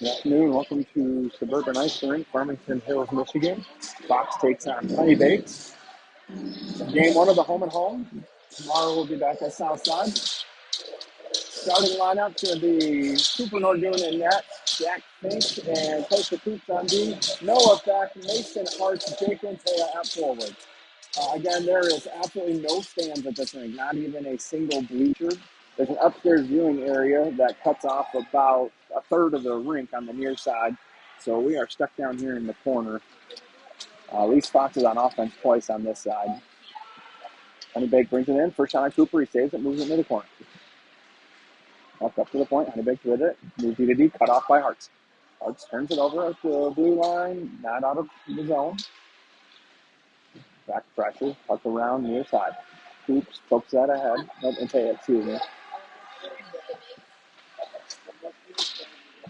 Good afternoon. Welcome to Suburban Ice Rink, Farmington Hills, Michigan. Fox takes on Honeybaked. Game one of the home and home. Tomorrow we'll be back at Southside. Starting lineup going to be Cooper Nordoon in net, Jack Fink and Coach the Coops on D. Noah Beck, Mason Hartz, Jake Lantea at forward. Again, there is absolutely no stands at this rink, not even a single bleacher. There's an upstairs viewing area that cuts off about a third of the rink on the near side. So we are stuck down here in the corner. Lee Fox is on offense twice on this side. Honeybaked brings it in. First shot on Cooper. He saves it, moves it into the corner. Up to the point. Honeybaked with it. Moves D to D. Cut off by Hartz. Hartz turns it over at the blue line. Not out of the zone. Back pressure. Tuck around near side. Coops pokes that ahead. Excuse me.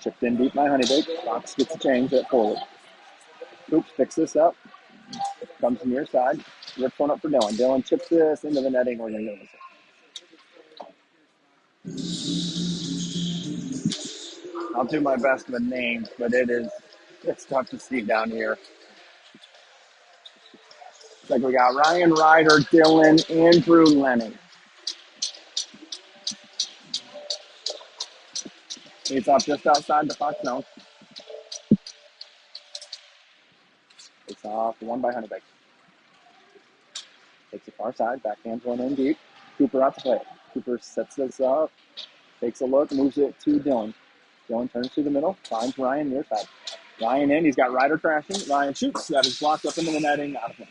Chipped in deep by Honeybaked. Fox gets a change at forward. Coops picks this up. Comes near side. Rips one up for Dylan. Dylan chips this into the netting. We're going to go. I'll do my best with names, but it's tough to see down here. It's like we got Ryan Ryder, Dylan, Andrew Lennon. It's off just outside the Fox zone. It's off one by Honeybaked. Takes the far side, backhands one in deep. Cooper out to play it. Cooper sets this up, takes a look, moves it to Dylan. Dylan turns to the middle, finds Ryan near side. Ryan in, he's got Ryder crashing. Ryan shoots, that is blocked up into the netting, out of play.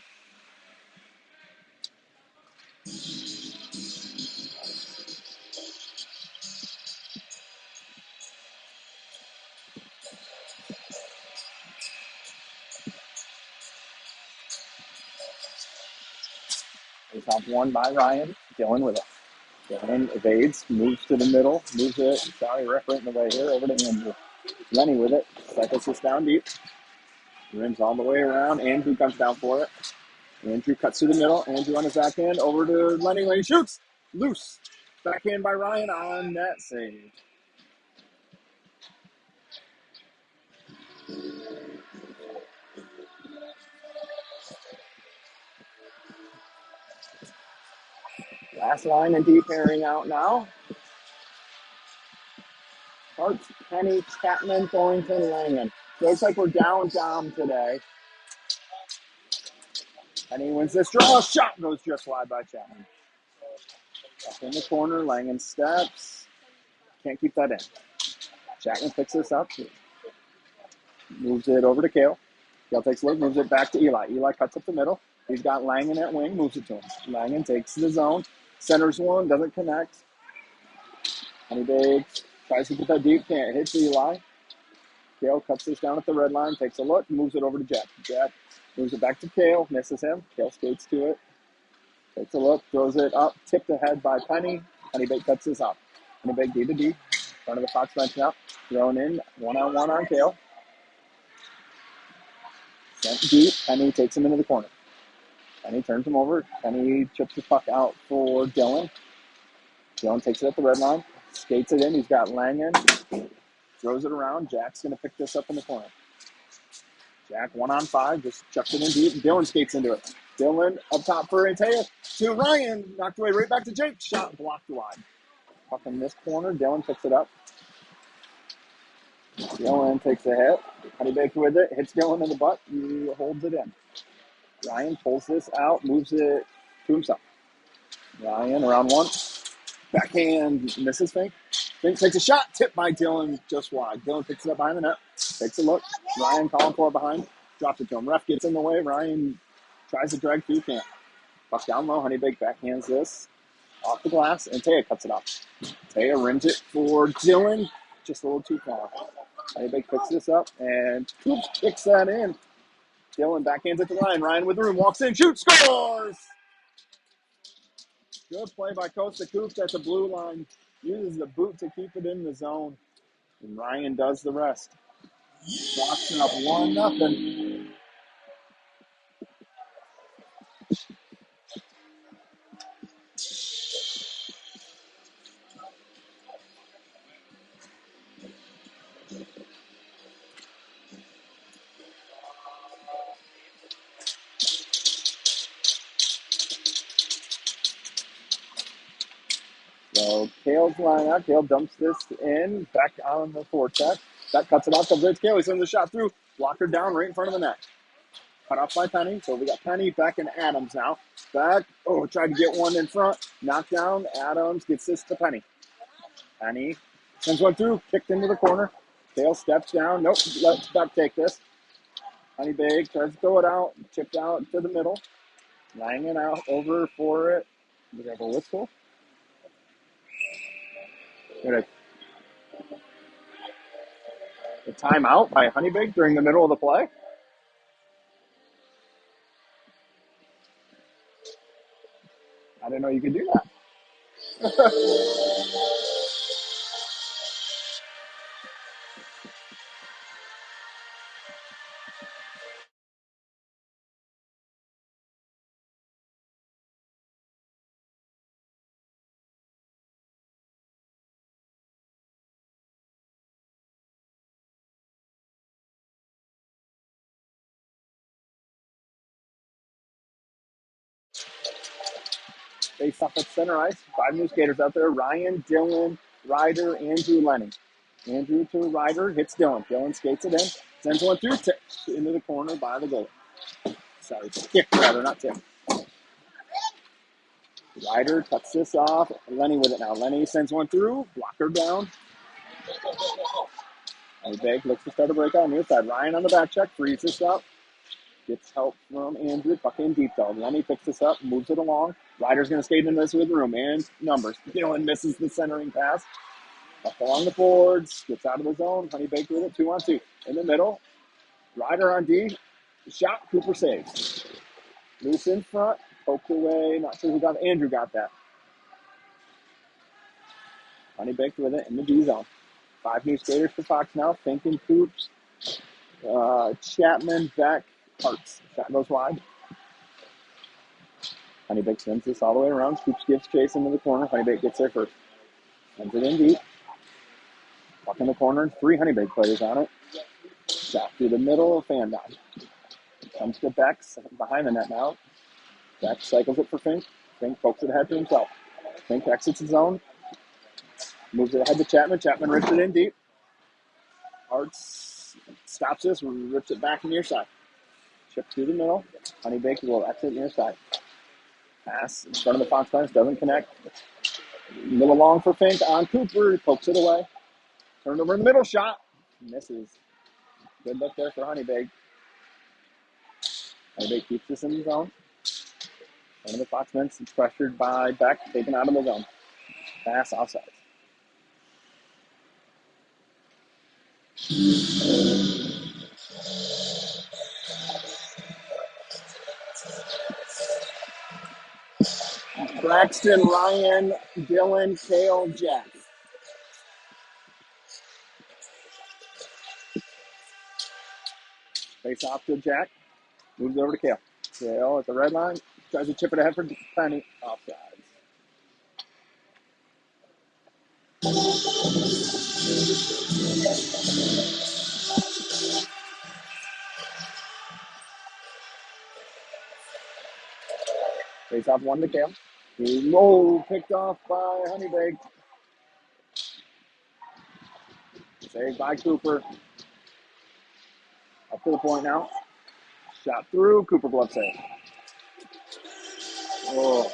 It's off one by Ryan. Dylan with it. Dylan evades, moves to the middle, moves it. Sorry, ref right in the way here. Over to Andrew. Lenny with it. Cycles this down deep. Rims all the way around. Andrew comes down for it. Andrew cuts through the middle. Andrew on his backhand. Over to Lenny. Lenny shoots. Loose. Backhand by Ryan on that save. Last line and deep airing out now. Hartz, Penny, Chapman, Thornton, Langan. Looks like we're down today. Penny wins this draw. Shot goes just wide by Chapman. Up in the corner, Langan steps. Can't keep that in. Chapman picks this up. Moves it over to Kale. Kale takes a look, moves it back to Eli. Eli cuts up the middle. He's got Langan at wing, moves it to him. Langan takes the zone. Centers one, doesn't connect. Honeybaked tries to get that deep, can't hit Eli. Kale cuts this down at the red line, takes a look, moves it over to Jack. Jack moves it back to Kale, misses him. Kale skates to it. Takes a look, throws it up, tipped ahead by Penny. Honeybaked cuts this up. Honeybaked D to D. Front of the Fox bench now. Thrown in, one-on-one on Kale. Sent deep. Penny takes him into the corner. Penny turns him over. Penny chips the puck out for Dylan. Dylan takes it at the red line. Skates it in. He's got Langan. Throws it around. Jack's going to pick this up in the corner. Jack 1-on-5. Just chucks it in deep. Dylan skates into it. Dylan up top for Antea. To Ryan. Knocked away right back to Jake. Shot blocked wide. Puck in this corner. Dylan picks it up. Dylan takes a hit. Honeybaked with it. Hits Dylan in the butt. He holds it in. Ryan pulls this out. Moves it to himself. Ryan around one. Backhand misses Fink. Fink takes a shot. Tipped by Dylan just wide. Dylan picks it up behind the net. Takes a look. Ryan calling for it behind. Drops it to him. Ref gets in the way. Ryan tries to drag through. Can't. Puck down low. Honeybaked backhands this. Off the glass. And Taya cuts it off. Taya rims it for Dylan. Just a little too far. Honeybaked picks this up. And Coops kicks that in. Dylan backhands it to Ryan. Ryan with the room. Walks in. Shoots. Scores! Good play by Costa Coops at the blue line. Uses the boot to keep it in the zone. And Ryan does the rest. Fox up 1-0. Kale's line out. Kale dumps this in. Back on the forecheck. That cuts it off. Comes right to Kale. He sends the shot through. Blocker down right in front of the net. Cut off by Penny. So we got Penny back in Adams now. Back. Oh, tried to get one in front. Knocked down. Adams gets this to Penny. Penny sends one through. Kicked into the corner. Kale steps down. Nope. Let's Beck take this. Honeybaked tries to throw it out. Chipped out to the middle. Lying out over for it. Do we have a whistle? A timeout by Honeybaked during the middle of the play. I didn't know you could do that. Face off at center ice. 5 new skaters out there. Ryan, Dylan, Ryder, Andrew, Lenny. Andrew to Ryder, hits Dylan. Dylan skates it in. Sends one through, tipped into the corner by the goalie. Sorry, kicked rather, not tipped. Ryder cuts this off. Lenny with it now. Lenny sends one through. Blocker down. Honeybaked looks to start a breakout on the inside. Ryan on the back check. Frees this up. Gets help from Andrew. Puck in deep though. Lenny picks this up. Moves it along. Ryder's going to skate into this with room and numbers. Dylan misses the centering pass. Up along the boards. Gets out of the zone. Honeybaked with it. 2-on-2. In the middle. Ryder on D. Shot. Cooper saves. Loose in front. Poked away. Not sure who got it. Andrew got that. Honeybaked with it in the D zone. 5 new skaters for Fox now. Fink and Coops. Chapman, Beck, Hartz. Shot goes wide. Honeybaked sends this all the way around. Coops gives chase into the corner. Honeybaked gets there first. Sends it in deep. Puck in the corner. 3 Honeybaked players on it. Shot through the middle of Fan down. Comes to Beck behind the net now. Beck cycles it for Fink. Fink pokes it ahead to himself. Fink exits his zone. Moves it ahead to Chapman. Chapman rips it in deep. Hartz stops this and rips it back near side. Chip through the middle. Honeybaked will exit near side. Pass in front of the Fox bench. Doesn't connect. Little long for Fink on Cooper. He pokes it away. Turned over in the middle. Shot. Misses. Good look there for Honeybaked. Honeybaked keeps this in the zone. One of the Fox men is pressured by Beck. Taken out of the zone. Pass offside. Braxton, Ryan, Dylan, Kale, Jack. Face off to Jack. Moves over to Kale. Kale at the red line. Tries to chip it ahead for Penny. Offside. Face off 1 to Kale. Whoa, picked off by Honeybaked. Saved by Cooper. Up to the point now. Shot through. Cooper glove save. Oh.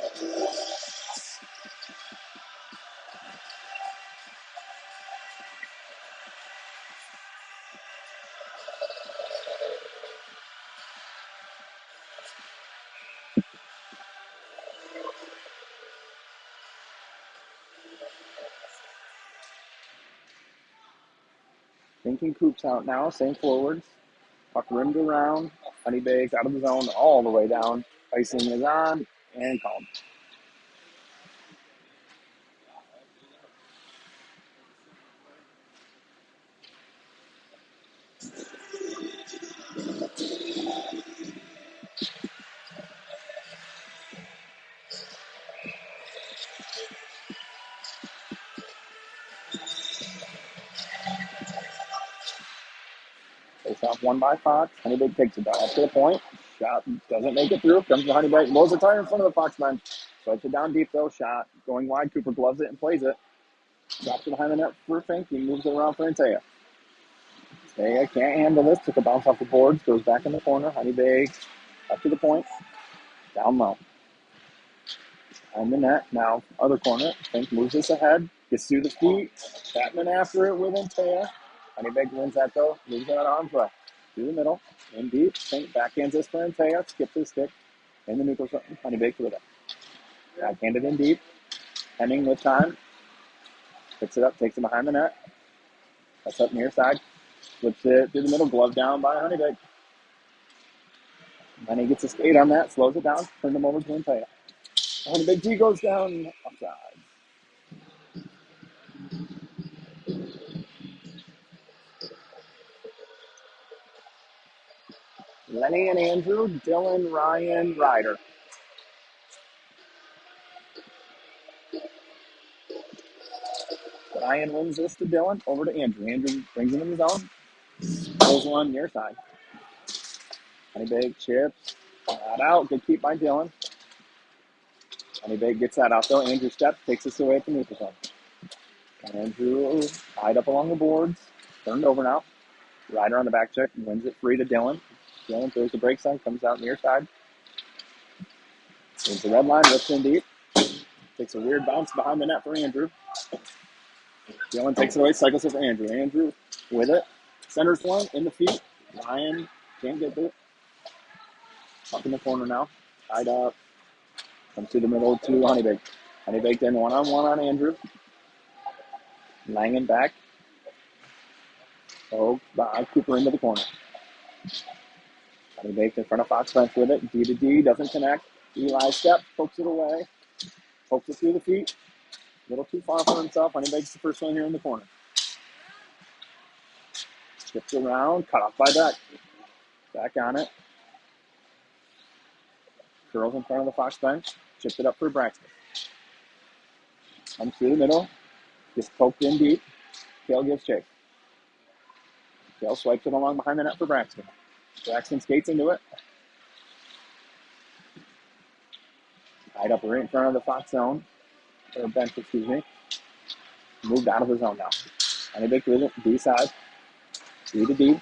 Thinking Coops out now. Same forwards. Puck rimmed around. Honeybaked out of the zone all the way down. Icing is on and called. Face off 1 by Fox. Honeybaked takes it down up to the point. Shot doesn't make it through. Comes to Honeybaked. Blows the tire in front of the Fox bench. Swipes it down deep though. Shot going wide. Cooper gloves it and plays it. Drops it behind the net for Fink. He moves it around for Antea. Antea can't handle this. Took a bounce off the boards. Goes back in the corner. Honeybaked up to the point. Down low. On the net. Now, other corner. Fink moves this ahead. Gets through the feet. Batman after it with Antea. Honeybaked wins that though. Moves it on arm's way. Through the middle. In deep. Fink backhands this for Antea. Skips his stick. In the neutral zone. Honeybaked with it. Backhanded in deep. Henning with time. Picks it up. Takes it behind the net. That's up near side. Flips it through the middle. Glove down by Honeybaked. And he gets a skate on that. Slows it down. Turns him over to Antea. Honeybaked G goes down. Offside. Lenny and Andrew, Dylan, Ryan, Ryder. Ryan wins this to Dylan, over to Andrew. Andrew brings him in the zone. Pulls one near side. Honeybaked chips. That out. Good keep by Dylan. Honeybaked gets that out though. Andrew steps, takes this away from neutral zone. Andrew tied up along the boards. Turned over now. Ryder on the back check. Wins it free to Dylan. Dylan throws the break side. Comes out near side. Wins the red line. Lifts in deep. Takes a weird bounce behind the net for Andrew. Dylan takes it away, cycles it for Andrew. Andrew with it. Centers one in the feet. Ryan can't get it. Up in the corner now. Tied up. Comes to the middle to Honeybaked. Honeybaked in one-on-one on Andrew. Langan back. Oh, Cooper into the corner. Honeybaked in front of Fox Bench with it. D to D, doesn't connect. Eli step, pokes it away. Pokes it through the feet. A little too far for himself. Honeybaked's the first one here in the corner. Chips around, cut off by Beck. Back on it. Curls in front of the Fox bench. Chips it up for Braxton. Comes through the middle. Gets poked in deep. Kale gives chase. Kale swipes it along behind the net for Braxton. Braxton skates into it. Tied up right in front of the Fox zone. Or bench, excuse me. Moved out of the zone now. Honeybaked with it. D side. D to D.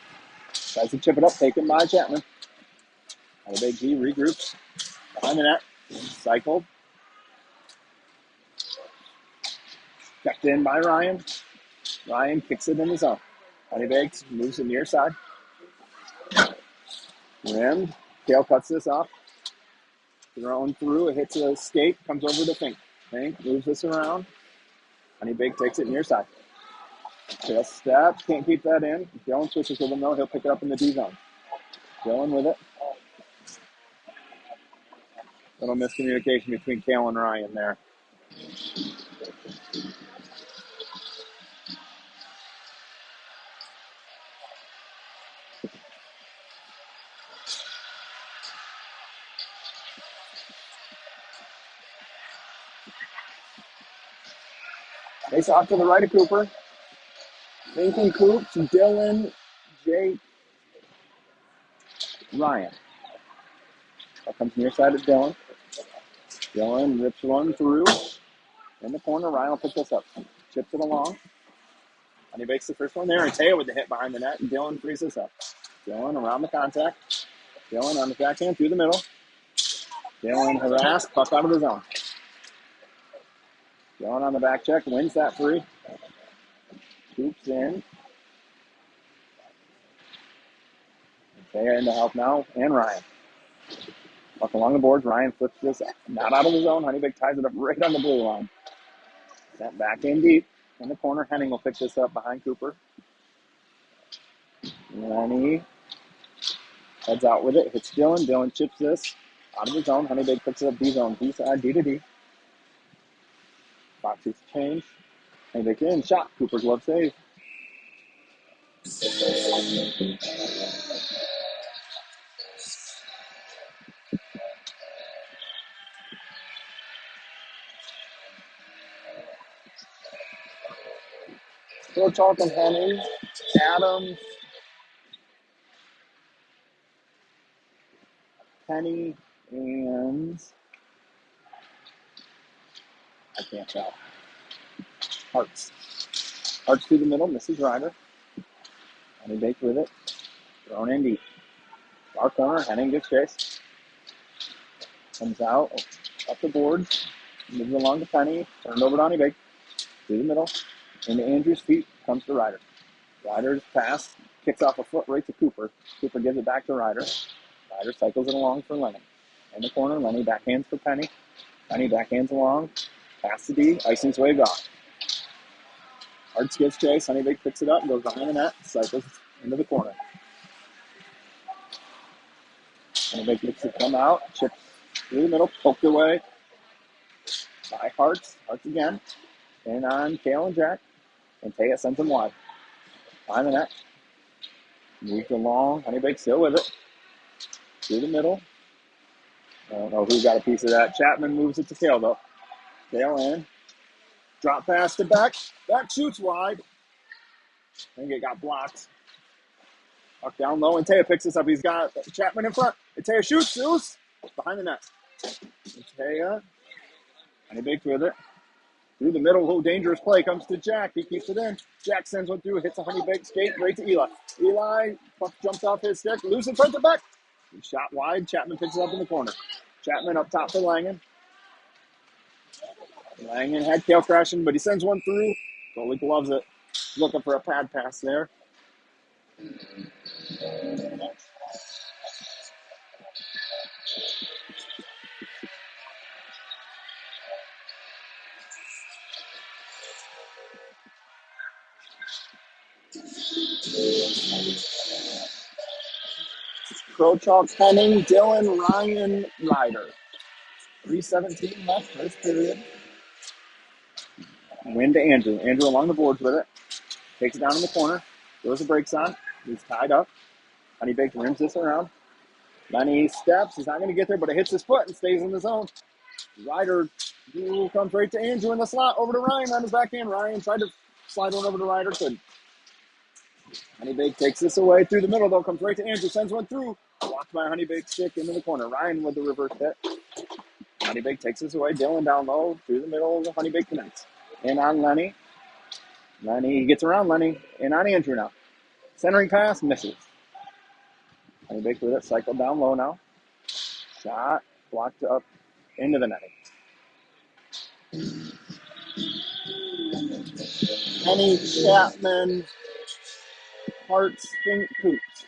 Tries to chip it up. Taken by Chapman. Honeybaked D regroups. Behind the net. Cycled. Checked in by Ryan. Ryan kicks it in the zone. Honeybaked moves it near side. Rimmed. Kale cuts this off. Thrown through. It hits a skate. Comes over to Fink. Fink moves this around. Honeybaked takes it near side. Just step. Can't keep that in. Dylan switches with him though. He'll pick it up in the D zone. Dylan with it. Little miscommunication between Kale and Ryan there. Face off to the right of Cooper. Lincoln Coops, Dylan, Jake, Ryan. That comes near side of Dylan. Dylan rips one through. In the corner, Ryan will pick this up. Chips it along. And he makes the first one there. And Teo with the hit behind the net. And Dylan frees this up. Dylan around the contact. Dylan on the backhand through the middle. Dylan harassed. Puck out of the zone. Dylan on the back check. Wins that free. Scoops in. Teo in to help now. And Ryan. Puck along the boards. Ryan flips this not out of the zone. Honeybaked ties it up right on the blue line. Sent back in deep. In the corner. Henning will pick this up behind Cooper. Lenny heads out with it. Hits Dylan. Dylan chips this out of the zone. Honeybaked picks it up D zone. D side. D to D. Fox is change. Honeybaked in. Shot. Cooper glove save. Still talking Henning. Adams. Penny. And I can't tell. Hearts. Hearts through the middle, misses Ryder. Honeybaked with it. Thrown in deep. Far corner, Henning gets chase. Comes out, up the boards, moves along to Penny, turned over to Honeybaked. Through the middle, into Andrew's feet, comes to Ryder. Ryder's pass, kicks off a foot right to Cooper. Cooper gives it back to Ryder. Ryder cycles it along for Lenny. In the corner, Lenny backhands for Penny. Penny backhands along, pass to D, icing's waved off. Hearts gets chase, Honeybaked picks it up, goes behind the net, cycles into the corner. Honeybaked looks to come out, chips through the middle, poked away by Hearts. Hearts again. In on Kale and Jack. And Taya sends him wide. Behind the net. Moved along. Honeybaked still with it. Through the middle. I don't know who got a piece of that. Chapman moves it to Kale, though. Kale in. Drop pass to Beck. Beck shoots wide. I think it got blocked. Puck down low, and Taya picks this up. He's got Chapman in front. And Taya shoots. Zeus. Behind the net. And Taya. Honeybaked with it. Through the middle, little dangerous play, comes to Jack. He keeps it in. Jack sends one through, hits a Honeybaked skate right to Eli. Eli, puck jumps off his stick, loose in front to Beck. Shot wide, Chapman picks it up in the corner. Chapman up top for Langen. Langen had Kale crashing, but he sends one through. Goalie gloves it. Looking for a pad pass there. Krochok, Henning, Dylan, Ryan, Ryder. 3:17 left, first period. Win to Andrew. Andrew along the boards with it. Takes it down in the corner. Throws the brakes on. He's tied up. Honeybaked rims this around. Lenny steps. He's not going to get there, but it hits his foot and stays in the zone. Ryder comes right to Andrew in the slot. Over to Ryan on his backhand. Ryan tried to slide one over to Ryder. Couldn't. Honeybaked takes this away through the middle, though. Comes right to Andrew. Sends one through. Blocked by Honeybaked stick into the corner. Ryan with the reverse hit. Honeybaked takes this away. Dylan down low. Through the middle. Honeybaked connects. In on Lenny. Lenny gets around Lenny. In on Andrew now. Centering pass. Misses. Honeybaked with it. Cycled down low now. Shot. Blocked up into the netting. Penny, Chapman, Hearts, Fink, Coops.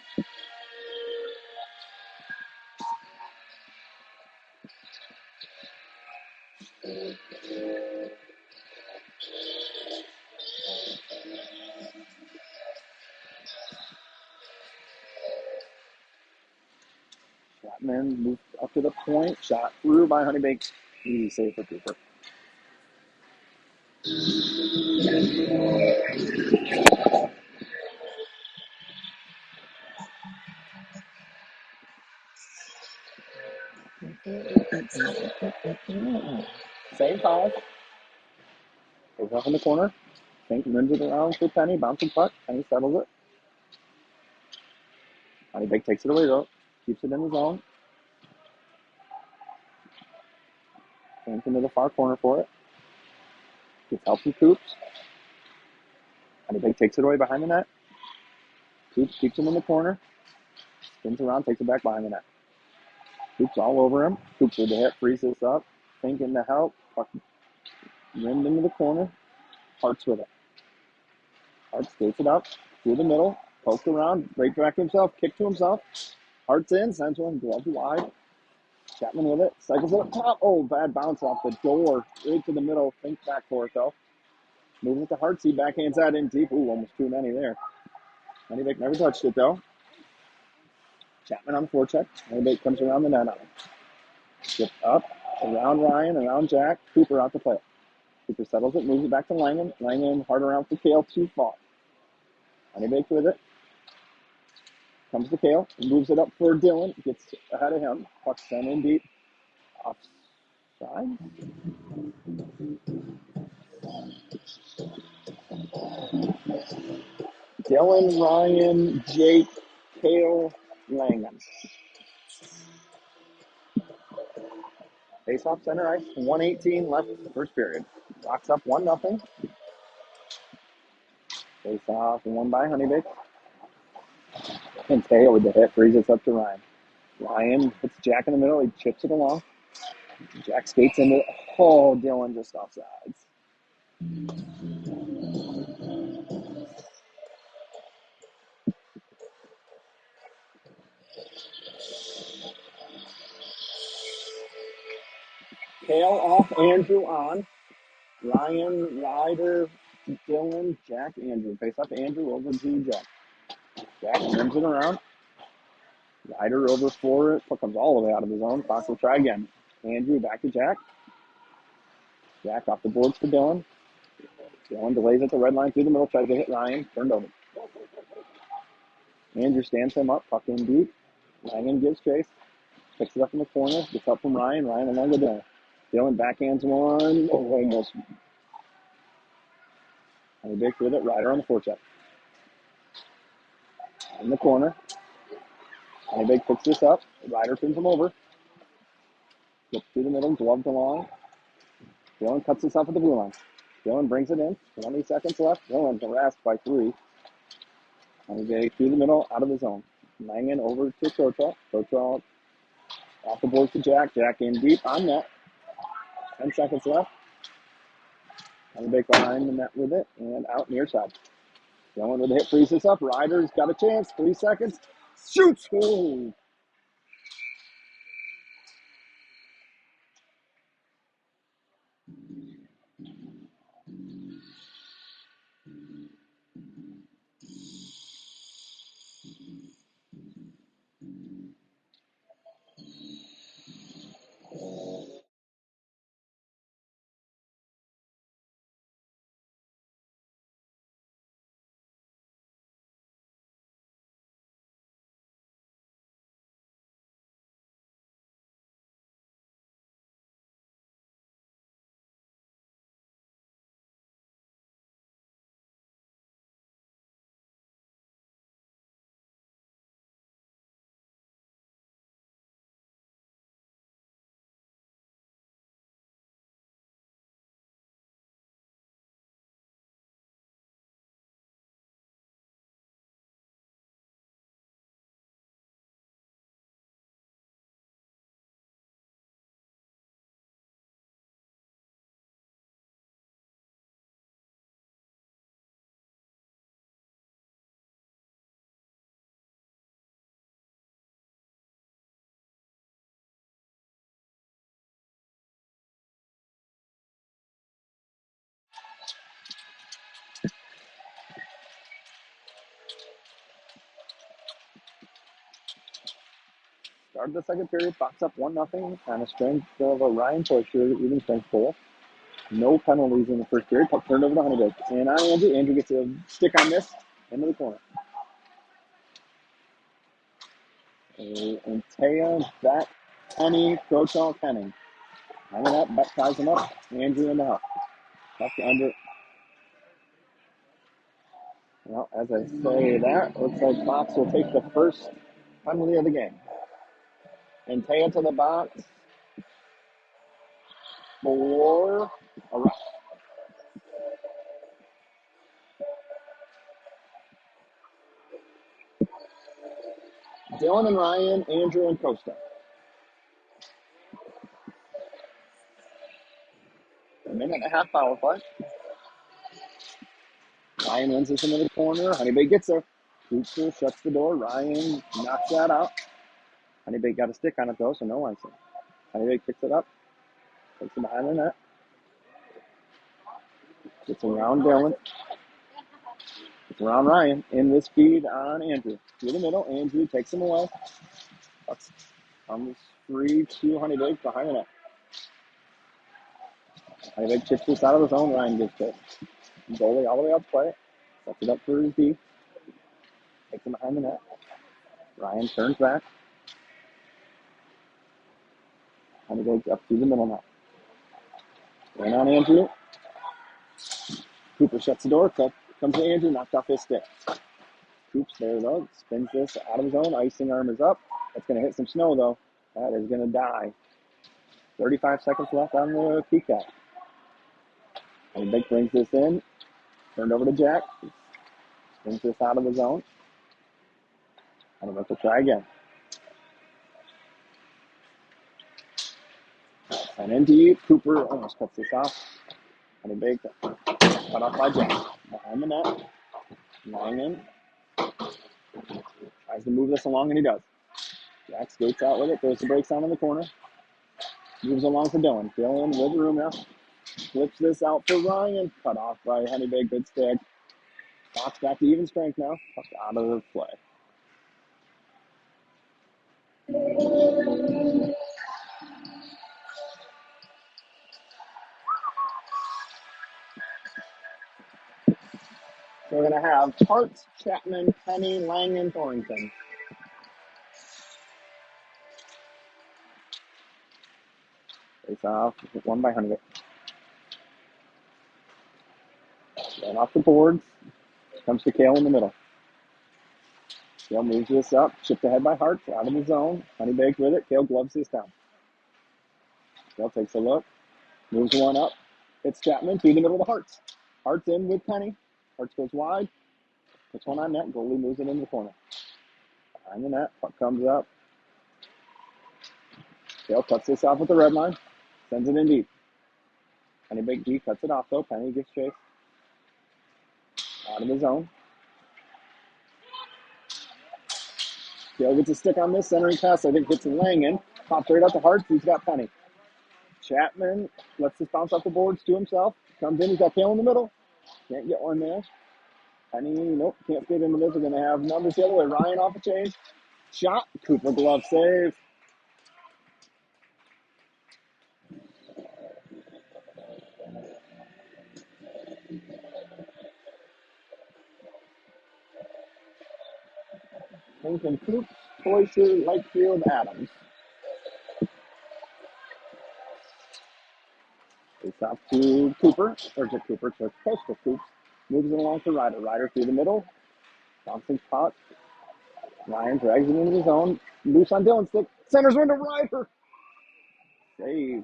Chapman moved up to the point. Shot through by Honeybaked. Easy save for Cooper. Same foul. Goes off in the corner. Fink rims it around for Penny. Bouncing puck. Penny settles it. Honeybaked takes it away though. Keeps it in the zone. Fink into the far corner for it. Gets help from Coops. Honeybaked takes it away behind the net. Coops keeps him in the corner. Spins around, takes it back behind the net. Coops all over him. Coops with the hit, frees this up. Fink in the help. Puck rimmed into the corner. Hearts with it. Hearts skates it up through the middle. Poked around. Right back to himself. Kick to himself. Hearts in. Sends one. Glove wide. Chapman with it. Cycles it up top. Oh, bad bounce off the door. Right to the middle. Fink back for it though. Moving it to Hearts. He backhands that in deep. Ooh, almost too many there. Honeybaked never touched it though. Chapman on the forecheck. Honeybaked comes around the net on him. Gets up. Around Ryan. Around Jack. Cooper out to play it. Cooper settles it. Moves it back to Langen. Langen hard around for Kale. Too far. Honeybaked with it. Comes to Kale. Moves it up for Dylan. Gets ahead of him. Puck sent in deep. Offside. Dylan, Ryan, Jake, Kale, Langen. Face off center ice. 1:18 left in the first period. Rocks up 1-0. Face off, one by Honeybaked. And Teo with the hit, freezes up to Ryan. Ryan puts Jack in the middle, he chips it along. Jack skates into it. Oh, Dylan just offsides. Kale off, Andrew on. Ryan, Ryder, Dylan, Jack, Andrew. Face up Andrew over to Jack. Jack turns it around. Ryder over for it. Puck comes all the way out of his own. Fox will try again. Andrew back to Jack. Jack off the boards for Dylan. Dylan delays at the red line through the middle. Tries to hit Ryan. Turned over. Andrew stands him up. Puck in deep. Ryan gives chase. Picks it up in the corner. Gets up from Ryan. Ryan along with Dylan. Dylan backhands one. Oh, almost. Honeybaked with it. Ryder on the forecheck. In the corner. Honeybaked picks this up. Ryder turns him over. Gets through the middle. Gloved along. Dylan cuts this off at the blue line. Dylan brings it in. 20 seconds left. Dylan harassed by 3. Honeybaked through the middle. Out of the zone. Langen over to Crochaw. Crochaw off the board to Jack. Jack in deep on net. 10 seconds left. Honeybaked behind the net with it. And out near side. Dylan with the hit, frees this up. Ryder's got a chance. 3 seconds. Shoots! Ooh. Start the second period. Fox up 1-0 on a strength of a Ryan Toysher, even strength goal. No penalties in the first period. Puck turned over to Honeybaked. And on Andrew. Andrew gets a stick on this. Into the corner. And Taya, that, Penny, Crochaw, Penning. Hanging up, Beck ties him up. Andrew in the help. Puck under. Well, as I say that, looks like Fox will take the first penalty of the game. And Taya to the box for a rush. Dylan and Ryan, Andrew and Costa. A minute and a half power play. Ryan runs this into the corner. Honeybaked gets there. Cooper shuts the door. Ryan knocks that out. Honeybaked got a stick on it though, so no icing. Honeybaked picks it up. Takes it behind the net. Gets around Dylan. Gets around Ryan. In with speed on Andrew. Through the middle. Andrew takes him away. Comes free to Honeybaked behind the net. Honeybaked chips this out of the zone. Ryan gets it. Goalie all the way out to play. Sets it up for his D. Takes him behind the net. Ryan turns back. Honeybaked up through the middle now. In on Andrew. Cooper shuts the door. Comes to Andrew. Knocked off his stick. Coops there though. Spins this out of his own. Icing arm is up. That's going to hit some snow though. That is going to die. 35 seconds left on the PCAT. Honeybaked brings this in. Turned over to Jack. Brings this out of the zone. Honeybaked will try again. And in deep. Cooper almost cuts this off. Honeybaked cut off by Jack. Behind the net. Langen tries to move this along, and he does. Jack skates out with it. Throws the brakes down in the corner. Moves along for Dylan. Dylan with room now. Flips this out for Ryan. Cut off by Honeybaked. Good stick. Fox back to even strength now. Puck out of the play. So we're going to have Hart, Chapman, Penny, Langen, Thornton. Face off. One by Honeybaked. Right off the boards. Comes to Kale in the middle. Kale moves this up. Chipped ahead by Hart. Out of the zone. Honeybaked with it. Kale gloves this down. Kale takes a look. Moves one up. Hits Chapman through the middle of the Harts. Hart's in with Penny. Hart's goes wide. Puts one on net. Goalie moves it into the corner. Behind the net. Puck comes up. Kale cuts this off at the red line. Sends it in deep. Honeybaked D cuts it off though. Penny gets chased. Out of the zone. Kale gets a stick on this centering pass. I think hits Langen. Pops right out to Hart. He's got Penny. Chapman lets this bounce off the boards to himself. Comes in. He's got Kale in the middle. Can't get one there. Penny, nope, can't get into this. We're going to have numbers the other way. Ryan off a change. Shot. Cooper glove save. Lincoln Coops, Toyser, Lightfield, Adams. It's off to Cooper, or to Cooper, to Coastal Coops. Moves it along to Ryder. Ryder through the middle. Bouncing puck. Ryan drags it into the zone. Loose on Dylan's stick. Centers into Ryder. Save.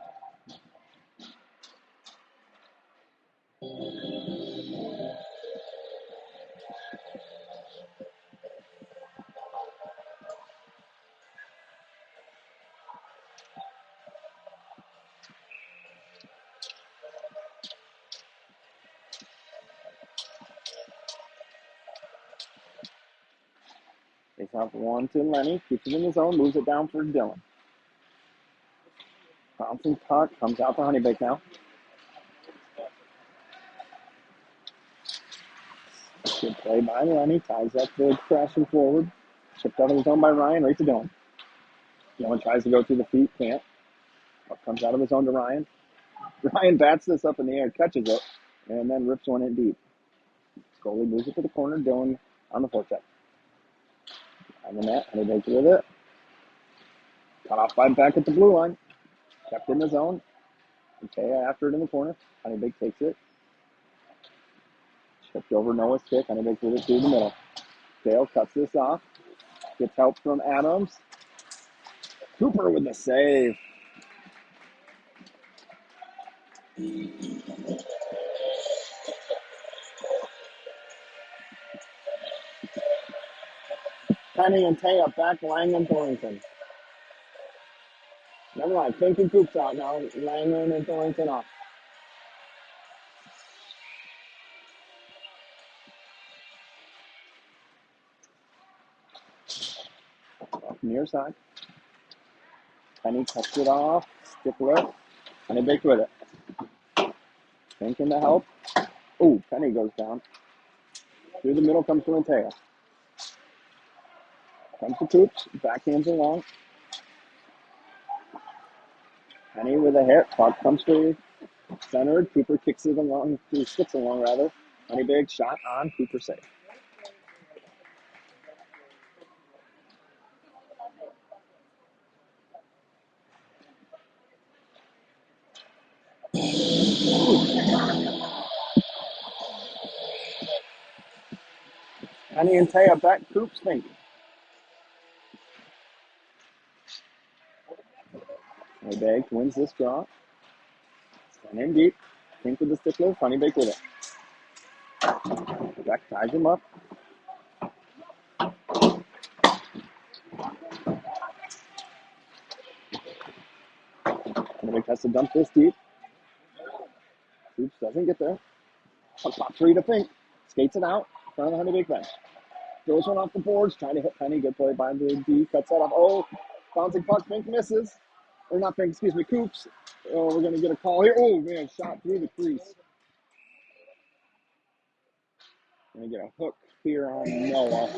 It's off one to Lenny. Keeps it in the zone. Moves it down for Dylan. Bouncing puck. Comes out to Honeybaked now. Good play by Lenny. Ties up the crashing forward. Chipped out of the zone by Ryan. Right to Dylan. Dylan tries to go through the feet. Can't. Puck comes out of the zone to Ryan. Ryan bats this up in the air. Catches it. And then rips one in deep. Goalie moves it to the corner. Dylan on the forecheck. On the net. Honeybaked with it. Cut off by back at the blue line. Kept in the zone. Okay, after it in the corner. Honeybaked takes it. Chipped over Noah's stick. Honeybaked with it through the middle. Dale cuts this off. Gets help from Adams. Cooper with the save. Penny and Taya back. Langen, Thornton. Never mind. Fink and Coops out now. Langen and Thornton off. Near side. Penny cuts it off. Stick lift. Honeybaked with it. Thinking to help. Oh, Penny goes down. Through the middle comes to Antaya. Comes to Coops. Backhands along. Penny with a hit. Puck comes to centered. Cooper kicks it along. Sticks along rather. Honeybaked shot on. Cooper save. Penny and Taya back. Coops thinking. Honeybaked wins this draw. And in deep. Think with the stick lift. Honeybaked with it. Jack ties him up. Honeybaked has to dump this deep. Oops, doesn't get there. Top three to Fink. Skates it out in front of the Honeybaked bench. Throws one off the boards, trying to hit Penny. Good play by the D. Cuts that off. Oh, bouncing puck. Fink misses. Or not Fink, excuse me, Coops. Oh, we're going to get a call here. Oh, man, shot through the crease. Going to get a hook here on Noah.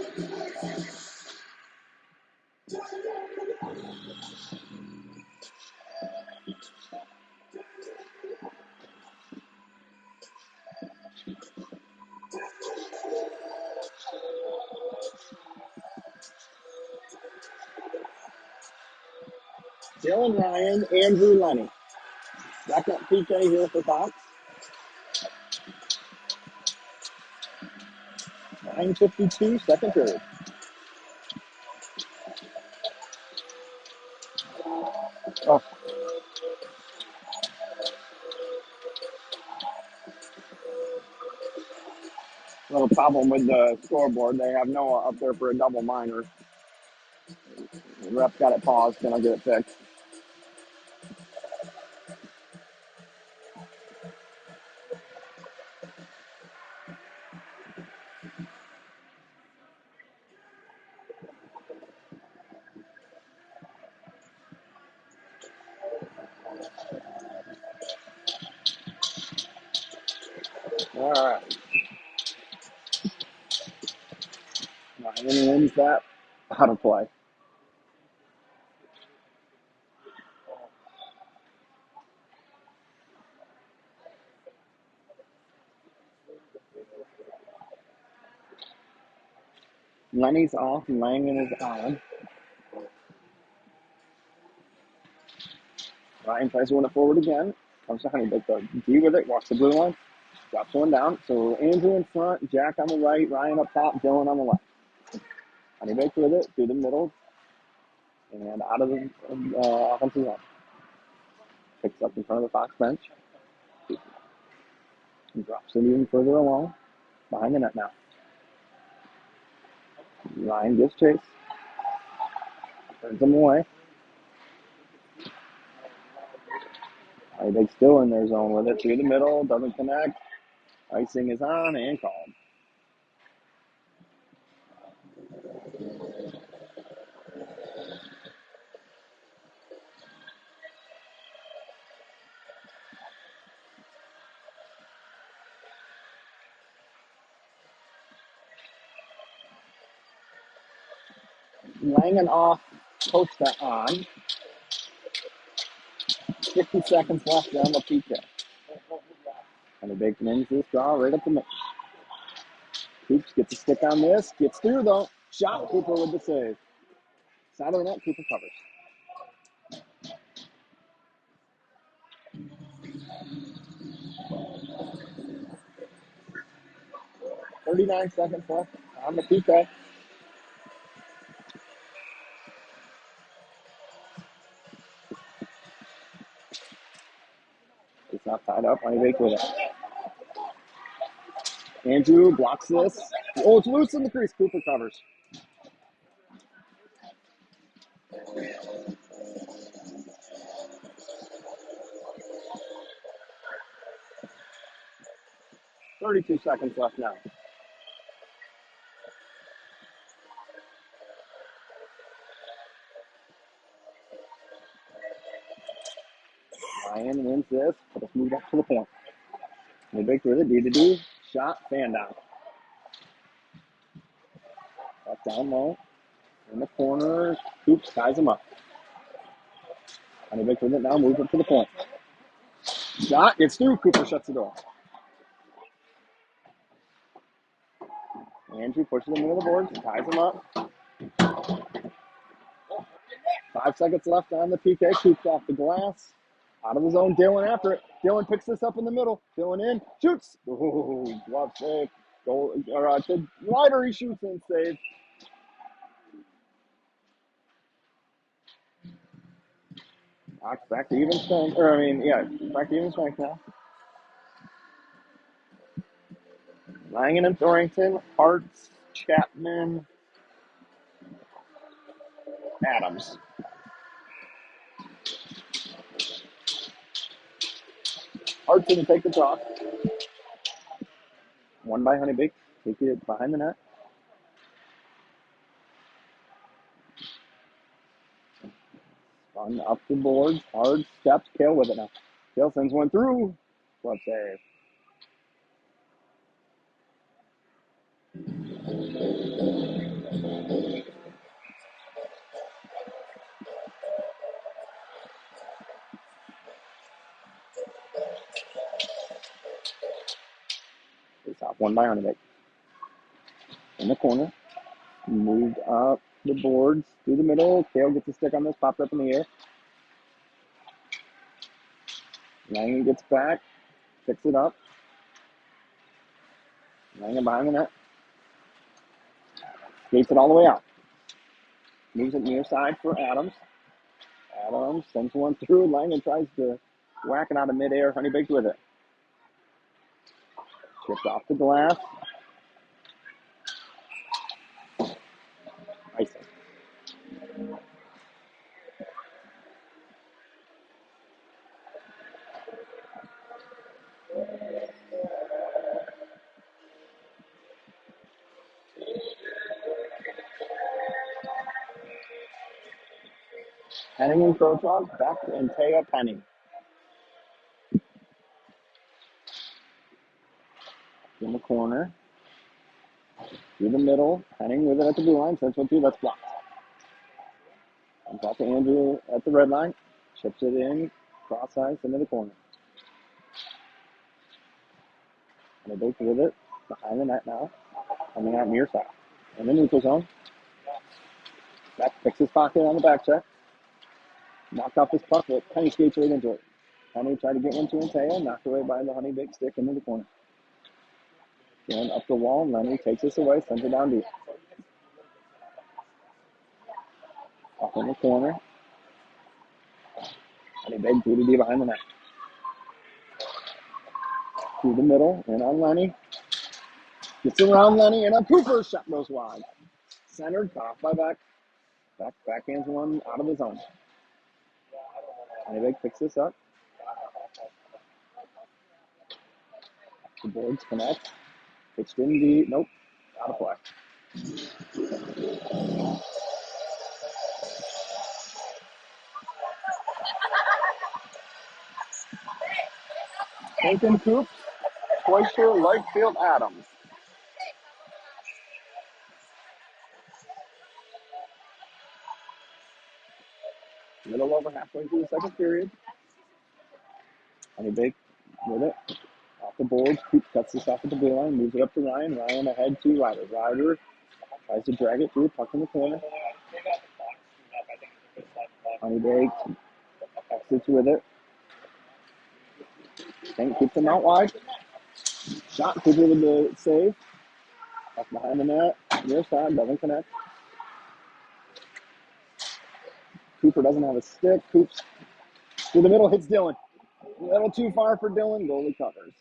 Dylan Ryan, Andrew Lenny. Second PK here for Fox. 9:52, second period. Oh, little problem with the scoreboard. They have Noah up there for a double minor. The ref got it paused, and I'll get it fixed. All right. Ryan wins that out of play. Lenny's off, Langen is on. Ryan tries to win it forward again. Comes to Honeybaked, the D with it, walks the blue line, drops one down. So Andrew in front, Jack on the right, Ryan up top, Dylan on the left. Honeybaked with it through the middle and out of the offensive zone. Picks up in front of the Fox bench. And drops it even further along. Behind the net now. Ryan gives chase. Turns him away. Honeybaked still in their zone with it through the middle. Doesn't connect. Icing is on and called. Langen off. Costa on. 50 seconds left on the PK. Honeybaked wins this draw right up the middle. Coops gets a stick on this. Gets through though. Shot. Cooper with the save. Side of the net. Cooper covers. 39 seconds left on the PK. It's not tied up. Honeybaked with it. Andrew blocks this. Oh, it's loose in the crease. Cooper covers. "32 seconds left now. Ryan wins this, but it's moved up to the point. Honeybaked with it. D to D. Shot. Fan down. Up down low. In the corner. Coops ties him up. Honeybaked with it now. Moves up to the point. Shot. Gets through. Cooper shuts the door. Andrew pushes him into the boards. Ties him up. 5 seconds left on the PK. Coops off the glass. Out of the zone. Dylan after it. Dylan picks this up in the middle. Dylan in. Shoots. Oh, glove save. Goal. The rider he shoots and saves. Back to even strength. Back to even strength now. Langen and Thorington. Hartz. Chapman. Adams. Hartson to take the toss. One by Honeybaked. Take it behind the net. Spun up the boards. Hard steps. Kale with it now. Kale sends one through. Glove save. It's off one by Honeybaked. In the corner. Moved up the boards through the middle. Kale gets a stick on this. Popped up in the air. Langan gets back. Picks it up. Langan behind the net. Skates it all the way out. Moves it near side for Adams. Adams sends one through. Langan tries to whack it out of midair. Honeybaked with it. Chipped off the glass. Icing. Henning and Krochog back and Taya Penny. In the corner. Through the middle. Henning with it at the blue line. Sends one through. That's blocked. Comes out to Andrew at the red line. Chips it in. Cross ice into the corner. And they both with it. Behind the net now. Coming out near side. In the neutral zone. Back picks his pocket on the back check. Knocked off his puck, but Penny skates right into it. Penny tried to get into Anteo, knocked away by the Honeybaked stick into the corner. Going up the wall, Lenny takes this away, sends it down deep. Up in the corner. Honeybaked through the D behind the net. Through the middle, and on Lenny. Gets around Lenny, and a Cooper shot goes wide. Centered, caught by back. Backhands one out of his own. Honeybaked picks this up. The boards connect. Pitched in deep. Nope. Out of play. Lincoln Coop, Cloister, Lightfield, Adams. Little over halfway through the second period. Honeybaked with it. Off the boards. Coop cuts this off at the blue line. Moves it up to Ryan. Ryan ahead to Ryder. Ryder tries to drag it through. Puck in the corner. Honeybaked exits with it. And keeps him out wide. Shot. Cooper with the save. Up behind the net. Near side. Doesn't connect. Cooper doesn't have a stick. Coops through the middle. Hits Dylan. A little too far for Dylan. Goalie covers.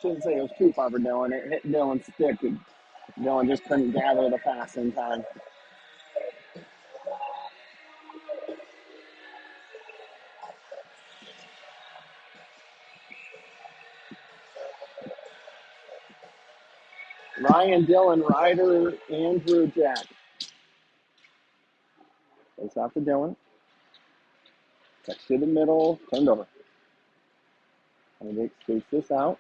Shouldn't say it was too far for Dylan. It hit Dylan's stick. Dylan just couldn't gather the pass in time. Ryan, Dylan, Ryder, Andrew, Jack. Face off to Dylan. Cuts to the middle. Turned over. Honeybaked skates this out.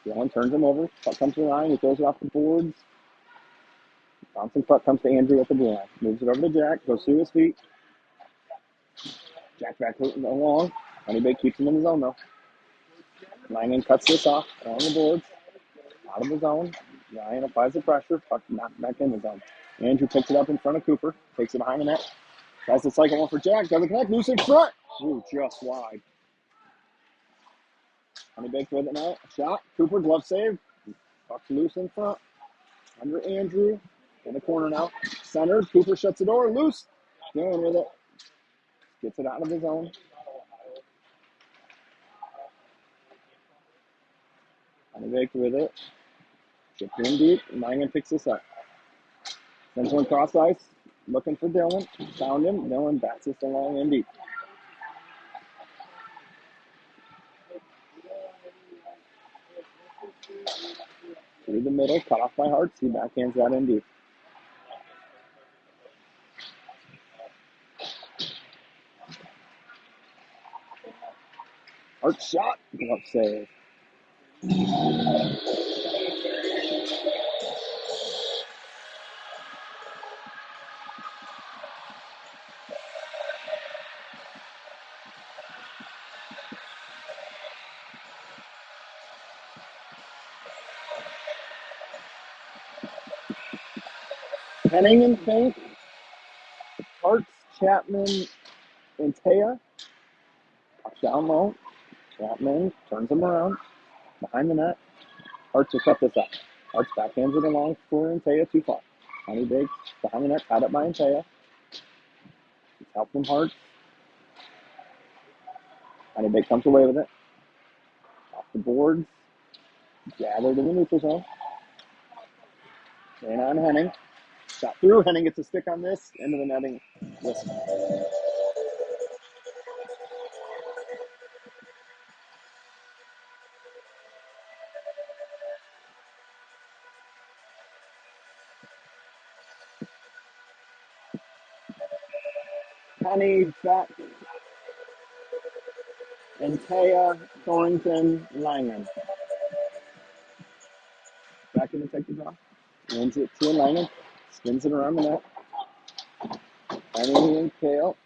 Dylan turns him over. Puck comes to Ryan. He throws it off the boards. Bouncing puck comes to Andrew at the blue line. Moves it over to Jack. Goes through his feet. Jack back along. Honeybaked keeps him in his zone though. Langan cuts this off on the boards. Out of the zone. Ryan applies the pressure. Puck knocked back in the zone. Andrew picks it up in front of Cooper. Takes it behind the net. Tries to cycle one for Jack. Doesn't connect. Loose in front. Ooh, just wide. Honeybaked with it now. Shot. Cooper, glove save. Puck's loose in front. Under Andrew. In the corner now. Centered. Cooper shuts the door. Loose. Going with it. Gets it out of the zone. Honeybaked with it. Chipped in deep. Langan picks this up. Sends one cross ice. looking for Dylan. Found him. Dylan bats this along in deep. Through the middle, cut off by Hartz. He backhands that in deep. Hartz shot. Glove save. Henning and Fink. Hartz, Chapman, and Taya. Down low. Chapman turns him around. Behind the net. Hartz will cut this up. Hartz backhands it along for Antea too far. Honeybaked behind the net, caught up by Antea. It's help from Hartz. Honeybaked comes away with it. Off the boards. Gathered in the neutral zone. And on Henning. Shot through. Henning gets a stick on this. Into the netting. Listen. Honey, Beck, Antea, Thornton, Langen. Back in to take the draw. Wins it to Langen. Spins it around the net. Henning and Kale.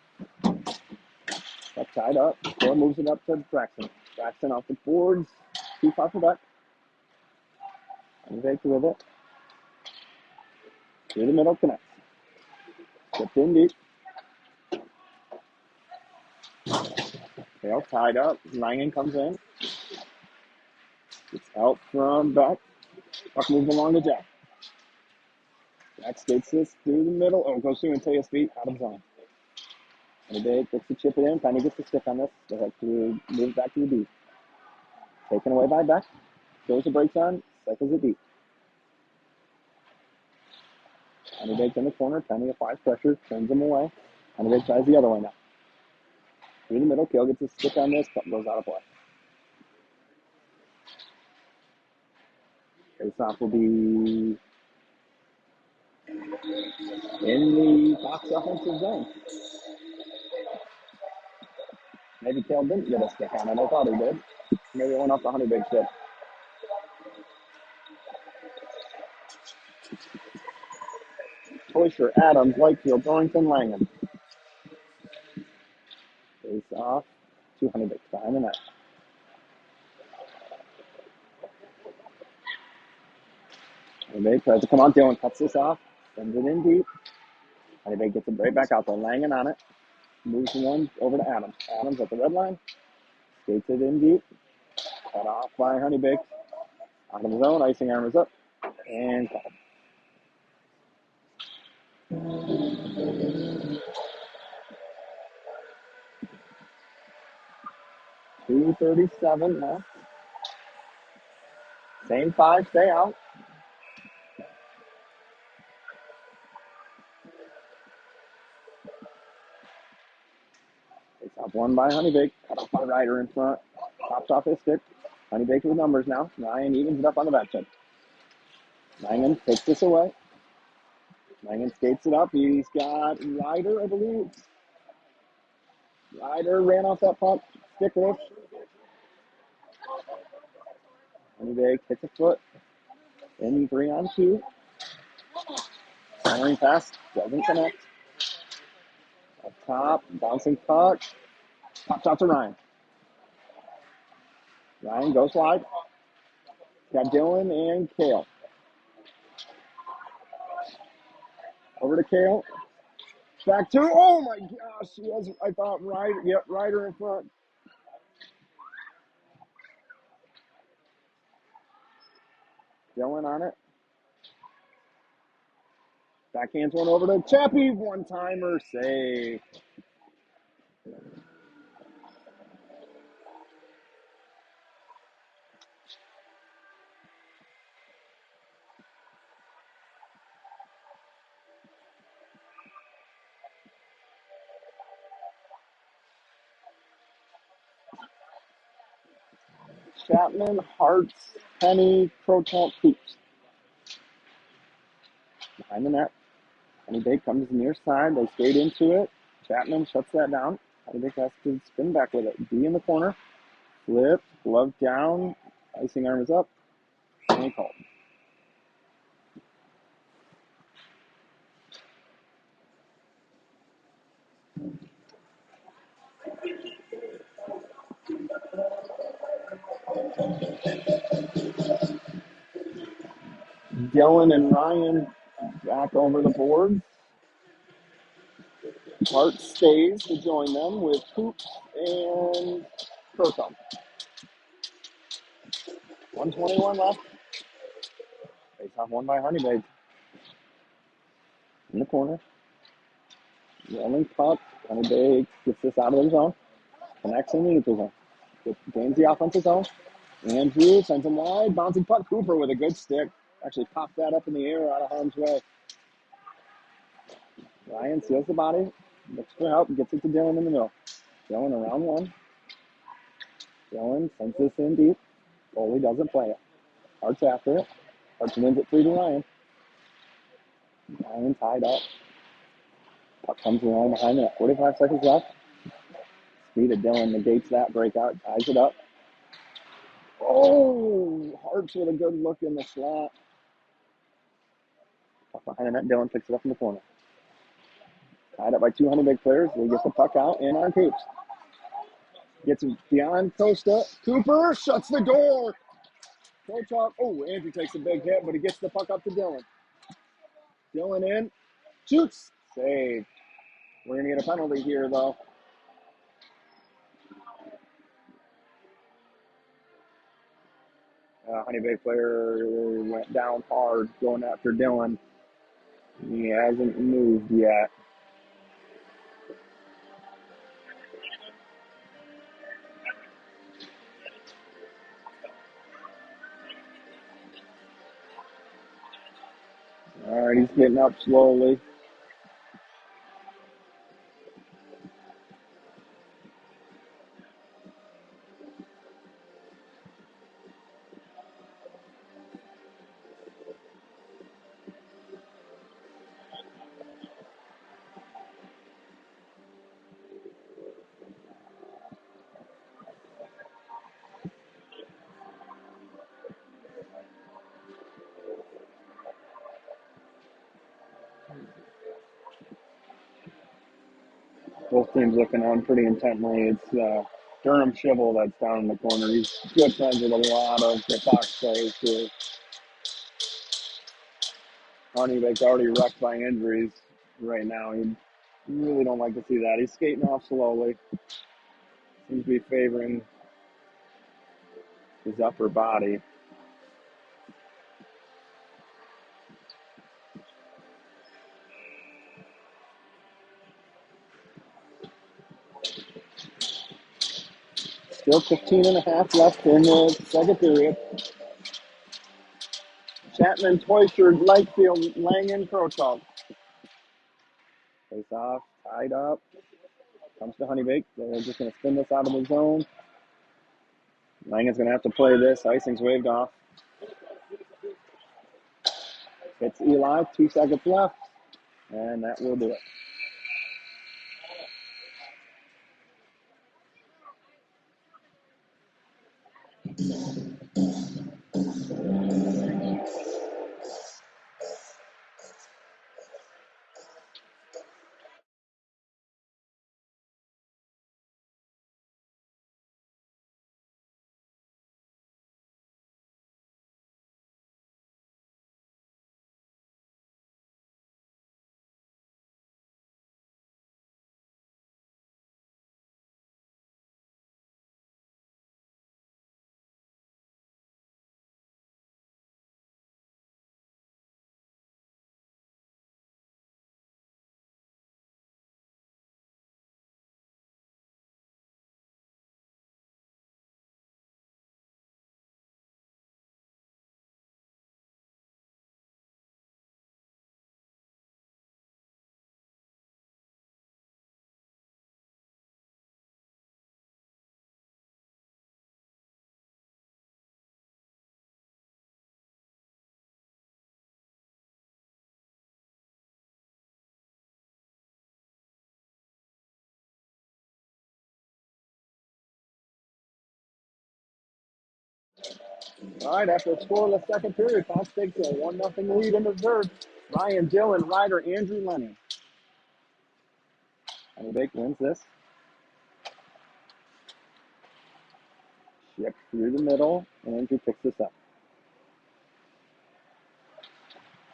Got tied up. Cole moves it up to Braxton. Braxton off the boards. Too far for Beck. Honeybaked with it. Through the middle, connects. Gets in deep. Kale tied up. Langen comes in. It's out from Beck. Puck moves along to Jack. Jack skates this through the middle. Oh, goes through Antea's feet. Out of zone. Honeybaked gets to chip it in. Penny gets the stick on this. They have to move back to the deep. Taken away by Beck. Throws the brakes on. Cycles it deep. Honeybaked in the corner. Penny applies pressure. Turns him away. Honeybaked tries the other way now. Through the middle. Kale gets a stick on this. Puck goes out of play. Face-off will be in the Fox offensive zone. Maybe Kale didn't get a stick on it. I thought he did. Maybe it went off the Honeybaked ship. Toysher, Adams, Whitefield, Dorrington, Langen. Face off. 2 Honeybaked behind the net. Honeybaked tries to come on. Dylan cuts this off. Sends it in deep. Honeybaked gets it right back out there. Langen on it. Moves one over to Adams. Adams at the red line. Skates it in deep. Cut off by Honeybaked. Out of the zone. Icing arm is up. And called. 2:37 left. Same 5 stay out. It's up one by Honeybaked. Cut off by Ryder in front. Pops off his stick. Honeybaked with numbers now. Ryan evens it up on the back side. Langen takes this away. Langen skates it up. He's got Ryder, I believe. Ryder ran off that puck. Stick lift. Honeybaked hits a foot. In 3-on-2. Centering pass. Doesn't connect. Up top. Bouncing puck. Pops out to Ryan. Ryan goes wide. Got Dylan and Kale. Over to Kale. Back to, oh my gosh, he has, I thought, Ryder, yep, Ryder in front. Dylan on it. Backhands one over to Chappie. One-timer save. Chapman, Hart's, Penny, Croton, Coops. Behind the net. Honeybaked comes near side. They skate into it. Chapman shuts that down. Honeybaked has to spin back with it. D in the corner. Flip. Glove down. Icing arm is up. And he called. Dylan and Ryan back over the boards. Hart stays to join them with Coops and Croton. 121 left. Face off one by Honeybaked. In the corner. Rolling puck. Honeybaked gets this out of the zone. Connects in the neutral zone. Gains the offensive zone. Andrew sends him wide. Bouncing puck. Cooper with a good stick. Actually popped that up in the air out of harm's way. Ryan seals the body. Looks for help. Gets it to Dylan in the middle. Dylan around one. Dylan sends this in deep. Goalie doesn't play it. Hart's after it. Hart's wins it 3 to Ryan. Ryan tied up. Puck comes around behind it. 45 seconds left. Speed of Dylan negates that breakout. Ties it up. Oh! Hart's with a good look in the slot. Puck behind the net. Dylan picks it up in the corner. Tied up by 200 big players. They get the puck out in on Coops. Gets it beyond Costa. Cooper shuts the door. Kochok. Oh, Andrew takes a big hit, but he gets the puck up to Dylan. Dylan in. Shoots. Save. We're going to get a penalty here, though. Honeybaked player went down hard going after Dylan. He hasn't moved yet. All right, he's getting up slowly. Both teams looking on pretty intently. It's Durham Shivel that's down in the corner. He's good friends with a lot of the Fox players too. Honeybake's already wrecked by injuries right now. You really don't like to see that. He's skating off slowly. Seems to be favoring his upper body. Still 15 and a half left in the second period. Chapman, Toysher, Lightfield, Langen, Crochall. Face off, tied up. Comes to Honeybaked. They're just going to spin this out of the zone. Langen's going to have to play this. Icing's waved off. Hits Eli. 2 seconds left. And that will do it. All right, after a scoreless second period, Fox takes a 1-0 lead in the third. Ryan, Dylan, Ryder, Andrew, Lenny. Honeybaked wins this. Chip through the middle. Andrew picks this up.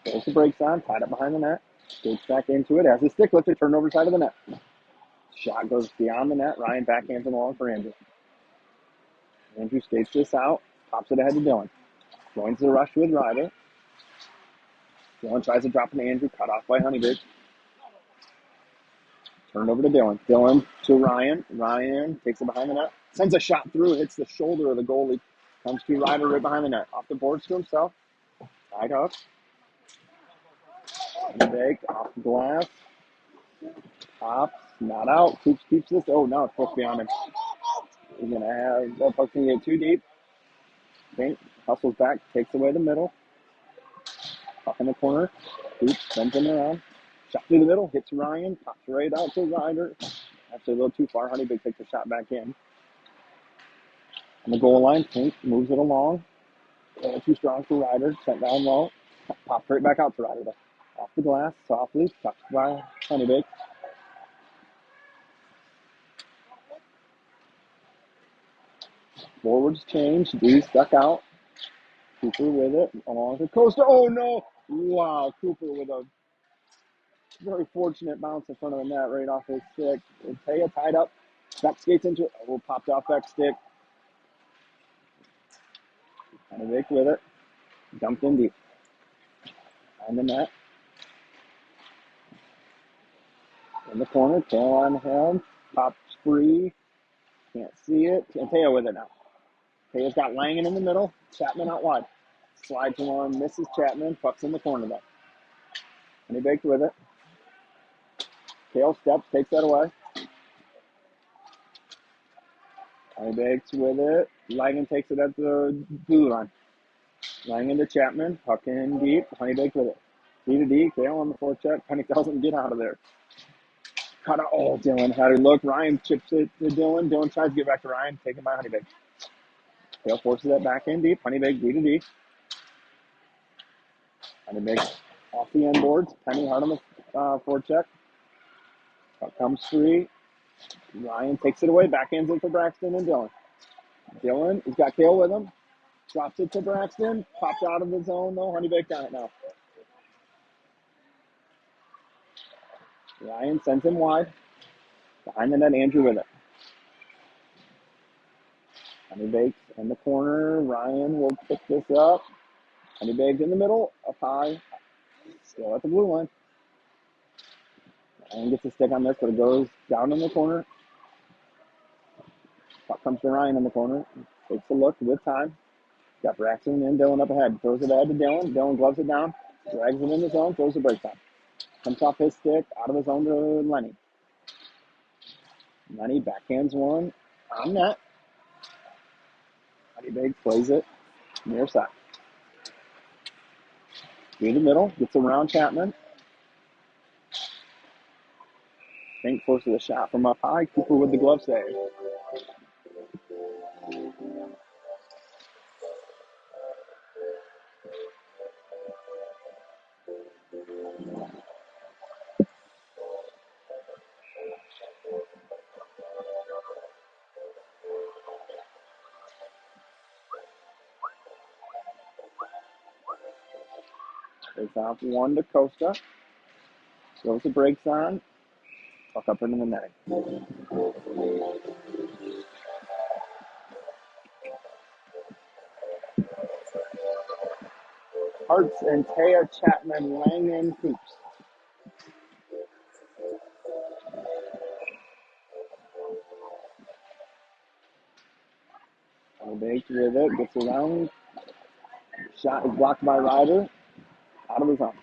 Goes the brakes on, tied up behind the net. Skates back into it. Has his stick lifted, turned over side of the net. Shot goes beyond the net. Ryan backhands the long for Andrew. Andrew skates this out, pops it ahead to Dylan. Joins the rush with Ryder. Dylan tries to drop into Andrew, cut off by Honeybaked. Turned over to Dylan. Dylan to Ryan. Ryan takes it behind the net. Sends a shot through, hits the shoulder of the goalie. Comes to Ryder right behind the net. Off the boards to himself. Tied up. Honeybaked off the glass. Pops. Not out. Coops keeps this. Oh, no, it's supposed to be on him. He's going to have that puck's going to get too deep. Pink hustles back, takes away the middle. Puck in the corner. Coops sends him around. Shot through the middle, hits Ryan, pops right out to Ryder. Actually a little too far. Honeybaked takes a shot back in. On the goal line, Pink moves it along. A little too strong for Ryder. Sent down low. Pops right back out to Ryder. Off the glass, softly, touched by Honeybaked. Forwards change. D stuck out. Cooper with it. Along the coaster. Oh, no. Wow. Cooper with a very fortunate bounce in front of the net right off his stick. Taya tied up. Back skates into it. Oh, popped off back stick. Honeybaked with it. Dumped in deep. On the net. In the corner. Tail on him. Pops free. Can't see it. And Taya with it now. Taya's got Langen in the middle. Chapman out wide. Slides one. Misses Chapman. Puck's in the corner though. Honeybaked with it. Tail steps. Takes that away. Honeybaked with it. Langen takes it at the blue line. Langen to Chapman. Puck in deep. Honeybaked with it. D to D. Kale on the forecheck. Penny tells him get out of there. Cut out. Oh, Dylan had a look. Ryan chips it to Dylan. Dylan tries to get back to Ryan. Taken by Honeybaked. Kale forces that back in deep. Honeybaked D to D. Honeybaked off the end boards. Penny hard on the forecheck. Puck comes free. Ryan takes it away. Backhands it for Braxton and Dylan. Dylan, he's got Kale with him. Drops it to Braxton. Popped out of the zone though. Honeybaked on it now. Ryan sends him wide. Behind the net, Andrew with it. Honeybaked in the corner. Ryan will pick this up. Honeybaked in the middle. Up high. Still at the blue line. Ryan gets a stick on this, but it goes down in the corner. Puck comes to Ryan in the corner. Takes a look with time. Got Braxton and Dylan up ahead. Throws it ahead to Dylan. Dylan gloves it down. Drags it in the zone. Throws the brakes on. Comes off his stick. Out of the zone to Lenny. Lenny backhands one. On net. Honeybaked plays it. Near side. Through the middle. Gets around Chapman. Fink forces a shot from up high. Cooper with the glove save. Takes off one to Costa. Throws the brakes on. Puck up into the net. Hartz and Taya, Chapman, Langen, Coops. Honeybaked with it. Gets around. Shot is blocked by Ryder. Out of his zone.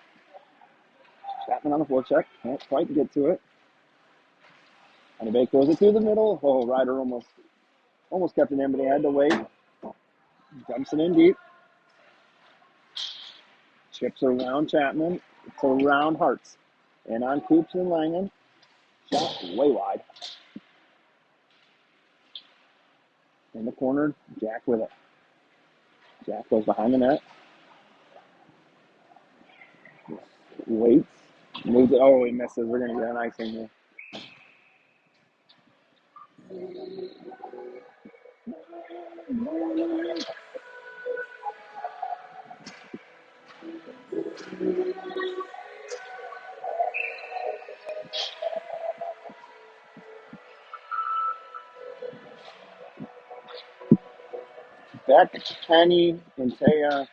Chapman on the forecheck. Can't quite get to it. Honeybaked throws it through the middle. Oh, Ryder almost kept it in, but he had to wait. Dumps it in deep. Chips around Chapman. It's around Hartz. And on Coops and Langen. Shot way wide. In the corner, Jack with it. Jack goes behind the net. Waits. Moves it. Oh, he misses. We're going to get an icing here. Beck, Penny, and Taya,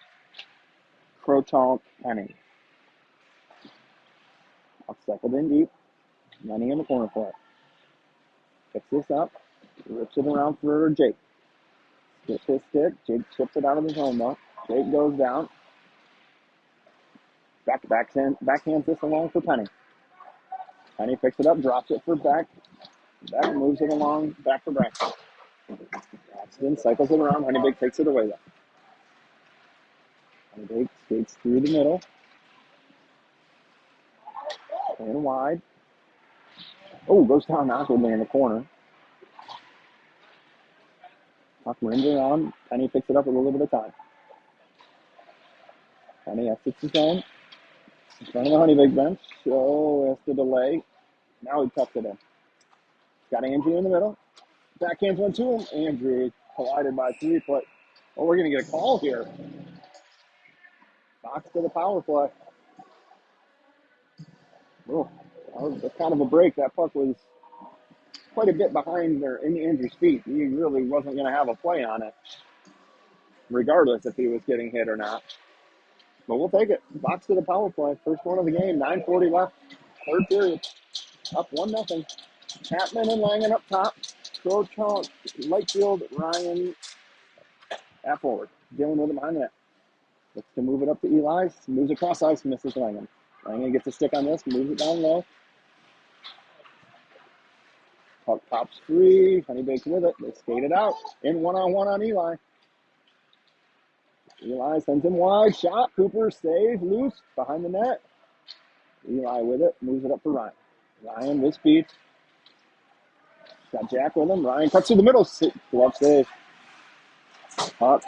Croton, Penny. I'll second in deep. Money in the corner for it. Picks this up. Rips it around for Jake. Gets his stick. Jake chips it out of the zone though. Jake goes down. Backhands this along for Penny. Penny picks it up, drops it for Beck. Beck moves it along, back for Braxton. Braxton cycles it around. Honeybaked takes it away though. Honeybaked skates through the middle. And wide. Oh, goes down awkwardly in the corner. Puck rims around. Penny picks it up a little bit of time. Penny exits his zone. In front of the Honeybaked bench. Oh, has to delay. Now he tucks it in. Got Andrew in the middle. Backhands one to him. Andrew collided by 3 foot. Oh, we're going to get a call here. Fox to the power play. Oh, that was kind of a break. That puck was quite a bit behind there in Andrew's feet. He really wasn't going to have a play on it, regardless if he was getting hit or not. But we'll take it. Fox to the power play. First one of the game. 9:40 left. Third period. Up 1-0. Chapman and Langen up top. Crochon, Lightfield, Ryan at forward. Dealing with him behind the net. Looks to move it up to Eli. Moves across ice, misses Langen. Langen gets a stick on this, moves it down low. Puck pops free. Honeybaked with it. They skate it out. In one-on-one on Eli. Eli sends him wide. Shot. Cooper stays loose behind the net. Eli with it. Moves it up for Ryan. Ryan with speed. Got Jack with him. Ryan cuts through the middle. Glove save. Puck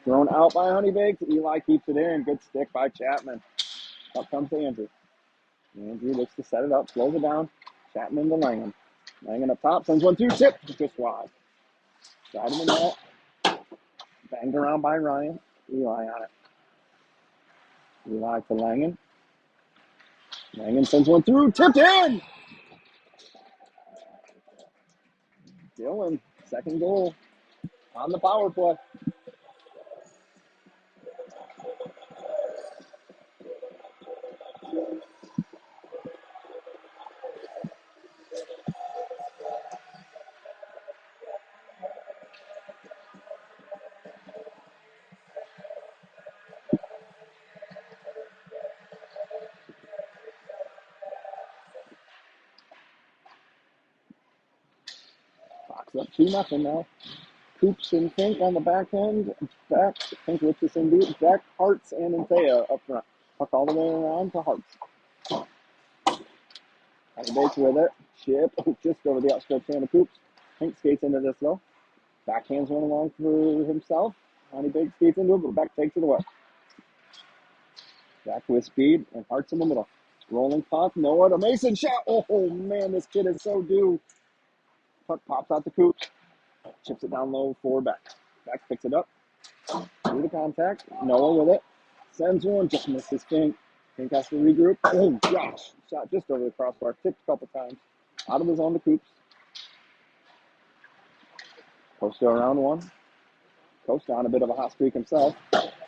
thrown out by Honeybaked. Eli keeps it in. Good stick by Chapman. Up comes to Andrew. Andrew looks to set it up. Slows it down. Chapman to Langen. Langen up top. Sends 1-2. Tip. Just wide. Side of the net. Banged around by Ryan. Eli on it. Eli to Langen. Langen sends one through. Tipped in. Dylan. Second goal on the power play. Fox up 2-0 now. Coops and Fink on the back end. Back. Fink with this in deep. Back. Hartz and Anthea up front. Puck all the way around to Hartz. Honeybaked with it. Chip. Just over the outstretched hand of Coops. Fink skates into this though. Backhands one along for himself. Honeybaked skates into it, but Beck takes it away. Back with speed and Hartz in the middle. Rolling puck. Noah to Mason. Shot. Oh man, this kid is so due. Puck pops out the Coops. Chips it down low for Beck. Beck picks it up. Through the contact. Noah with it. Sends one. Just misses Fink. Fink has to regroup. Oh gosh. Shot just over the crossbar. Tipped a couple times. Out of the zone to Coops. Costa around one. Costa on a bit of a hot streak himself.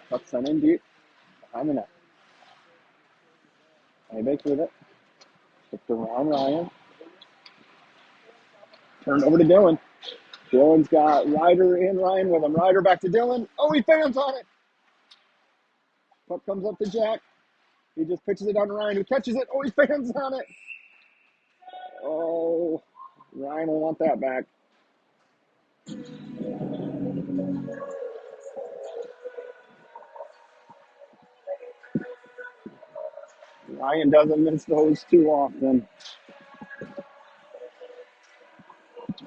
Puck sent in deep. Behind the net. Honeybaked with it. Tipped around Ryan. Turned over to Dylan. Dylan's got Ryder and Ryan with him. Ryder back to Dylan. Oh, he fans on it. Puck comes up to Jack. He just pitches it on to Ryan, who catches it. Oh, he fans on it. Oh, Ryan will want that back. Ryan doesn't miss those too often.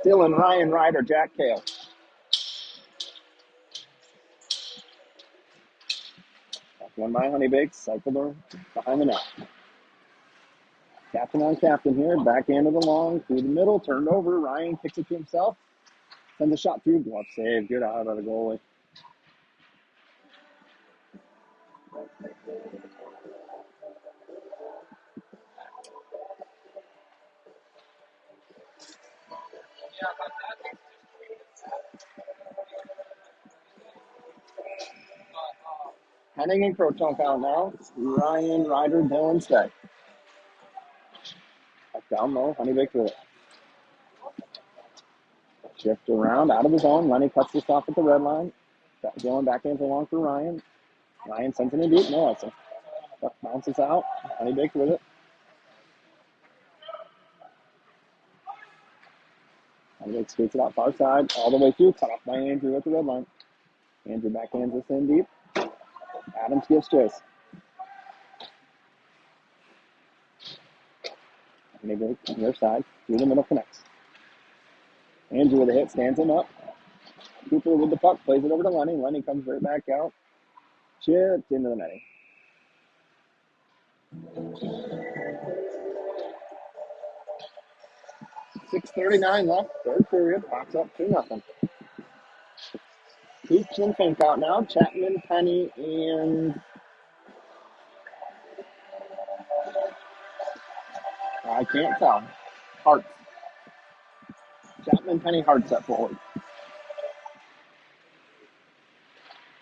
Dylan, Ryan, Ryder, Jack Kale. One by Honeybaked, cycled behind the net. Captain on captain here, backhand of the long, through the middle, turned over. Ryan kicks it to himself, sends a shot through, glove save, good out by the goalie. Henning and Croton out now. Ryan, Ryder, Dylan, Steck. Down low, Honeybaked with it. Shift around, out of his own. Lenny cuts this off at the red line. Dylan backhands along for Ryan. Ryan sends it in deep, no answer. Puck bounces out, Honeybaked with it. Honeybaked skates it out far side, all the way through, cut off by Andrew at the red line. Andrew backhands this in deep. Adams gives chase. Honeybaked near side, through the middle, connects. Andrew with a hit, stands him up. Cooper with the puck, plays it over to Lenny. Lenny comes right back out. Chipped into the netting. 6:39 left, third period. Hawks up 2-0. Hoops and Fink out now. Chapman, Penny, and I can't tell. Hearts. Chapman, Penny, Hearts up forward.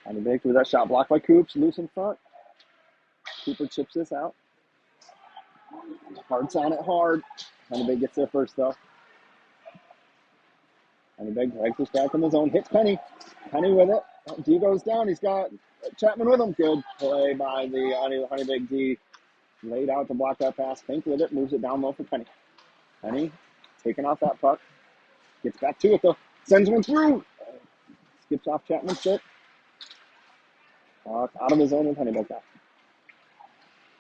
Honeybaked with that shot blocked by Coops. Loose in front. Cooper chips this out. Hearts on it hard. Honeybaked gets there first though. Honeybaked drags this back in the zone. Hits Penny. Penny with it. D goes down. He's got Chapman with him. Good play by the Honeybaked D. Laid out to block that pass. Fink with it. Moves it down low for Penny. Penny taking off that puck. Gets back to it though. Sends one through. Skips off Chapman's stick. Out of his zone with Honeybaked now.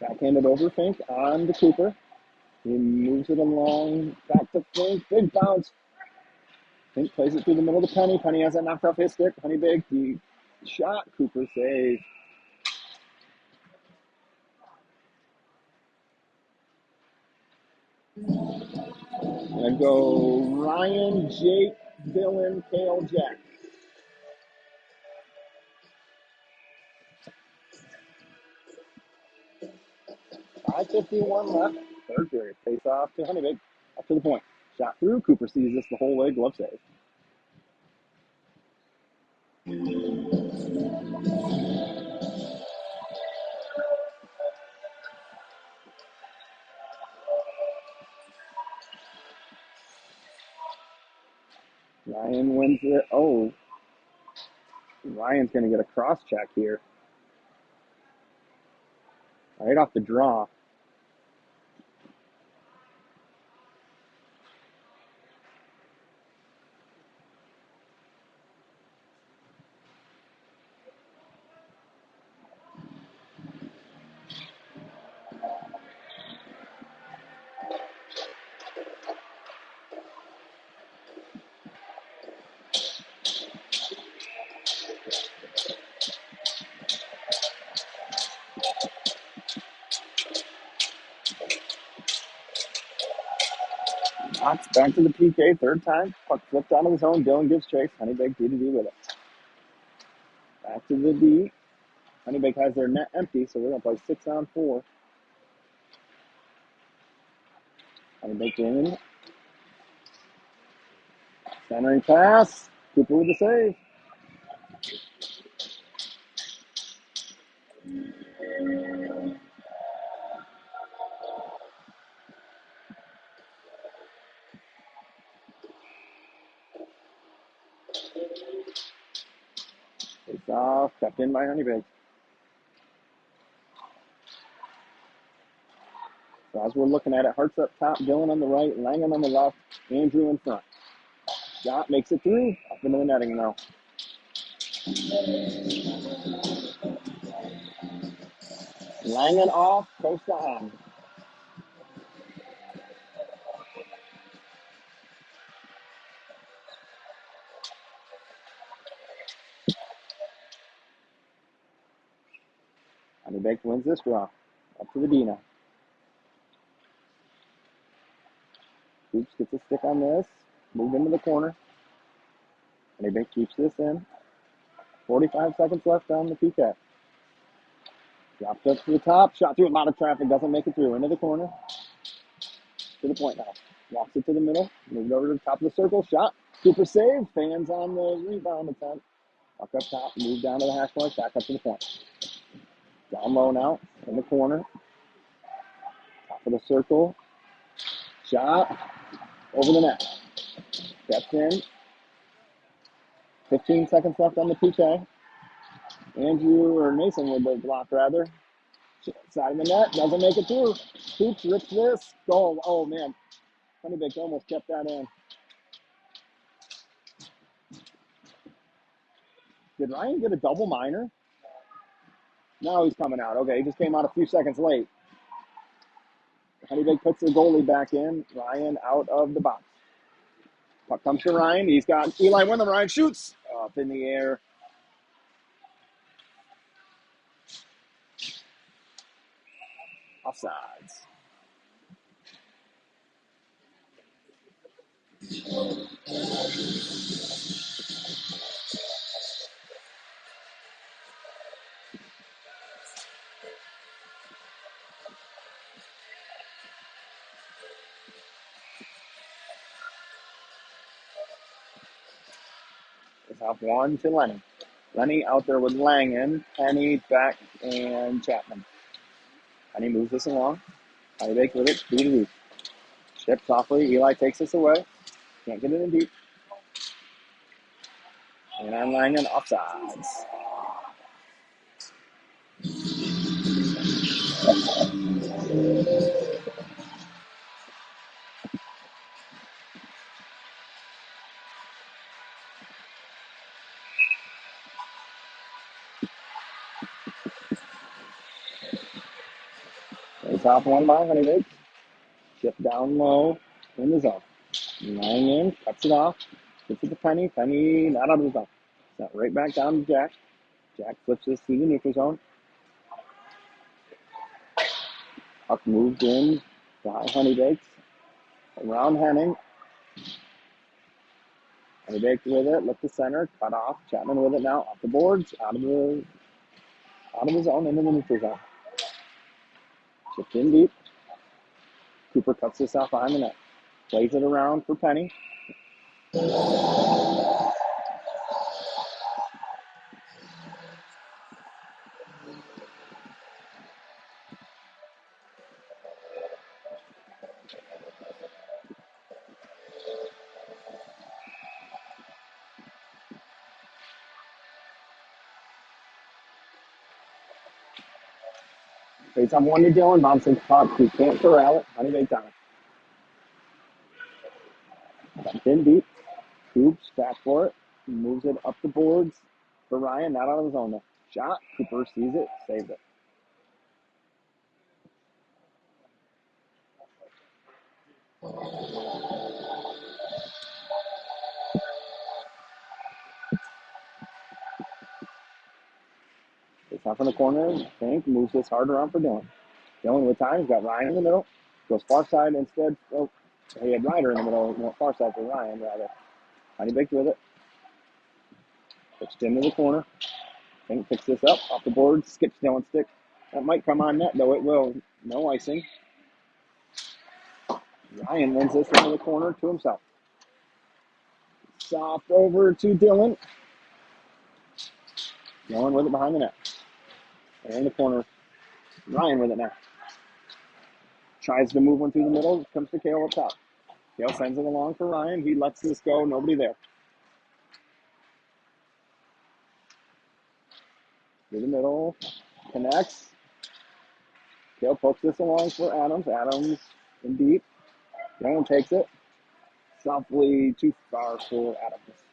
Backhanded over Fink on to Cooper. He moves it along. Back to Fink. Big bounce. Fink plays it through the middle to Penny. Penny has that knocked off his stick. Honeybaked. He shot. Cooper save. Gonna go Ryan, Jake, Dylan, Kale, Jack. 5:51 left. Third period. Face off to Honeybaked. Up to the point. Shot through. Cooper sees this the whole way. Glove save. Ryan wins it. Oh, Ryan's going to get a cross check here. Right off the draw. Knox back to the PK, third time. Puck flipped out of the zone. Dylan gives chase. Honeybaked D-to-D with it. Back to the D. Honeybaked has their net empty, so we're going to play 6-on-4. Honeybaked in. Centering pass. Cooper with the save. Face off. Kept in by Honeybaked. So as we're looking at it, Hart's up top, Dylan on the right, Langan on the left, Andrew in front. Shot makes it through. Up into the netting now. Langan off, coast to on. Honeybaked wins this draw. Up to the D now. Hoops gets a stick on this. Move into the corner. Honeybaked keeps this in. 45 seconds left on the PK. Dropped up to the top. Shot through a lot of traffic. Doesn't make it through. Into the corner. To the point now. Walks it to the middle. Moved over to the top of the circle. Shot. Cooper save. Fans on the rebound attempt. Walk up top. Move down to the hash mark. Back up to the point. Down low now. In the corner. Top of the circle. Shot. Over the net. Steps in. 15 seconds left on the PK. Andrew, or Mason with the block rather. Side of the net. Doesn't make it through. Hoops rips this. Goal. Oh, man. Honeybaked almost kept that in. Did Ryan get a double minor? No, he's coming out. Okay, he just came out a few seconds late. Honeybaked puts the goalie back in. Ryan out of the box. Puck comes to Ryan. He's got Eli with him. Ryan shoots up in the air. Offsides. It's off one to Lenny. Lenny out there with Langen, Penny, Beck, and Chapman. Penny moves this along. Honeybaked with it. Through the roof. Chip softly. Eli takes this away. Can't get it in deep. And on Langen, offsides. It's off one by Honeybaked. Chip down low in the zone. Lying in, cuts it off. Gets it to Penny. Penny not out of the zone. Set right back down to Jack. Jack flips this through the neutral zone. Puck moved in by Honeybaked. Around Henning. Honeybaked with it. Look to center. Cut off. Chapman with it now. Off the boards. Out of the zone. Into the neutral zone. Chipped in deep. Cooper cuts this off behind the net. Plays it around for Penny. Face off one to Dylan. Bouncing puck. He can't corral it. Honeybaked down it. Dumped in deep. Hoops back for it. Moves it up the boards for Ryan. Not out of the zone though. Shot. Cooper sees it. Saved it. It's off in the corner. Tank moves this hard around for Dylan. Dylan with time. He's got Ryan in the middle. Goes far side instead. Oh, he had Ryder in the middle. Went far side for Ryan rather. Honeybaked with it. Pitched into the corner. Tank picks this up off the board. Skips Dylan's stick. That might come on net though. It will. No icing. Ryan wins this into the corner to himself. Soft over to Dylan. Dylan with it behind the net. And in the corner. Ryan with it now. Tries to move one through the middle. Comes to Kale up top. Kale sends it along for Ryan. He lets this go. Nobody there. Through the middle. Connects. Kale pokes this along for Adams. Adams in deep. Dylan takes it. Softly too far for Adams.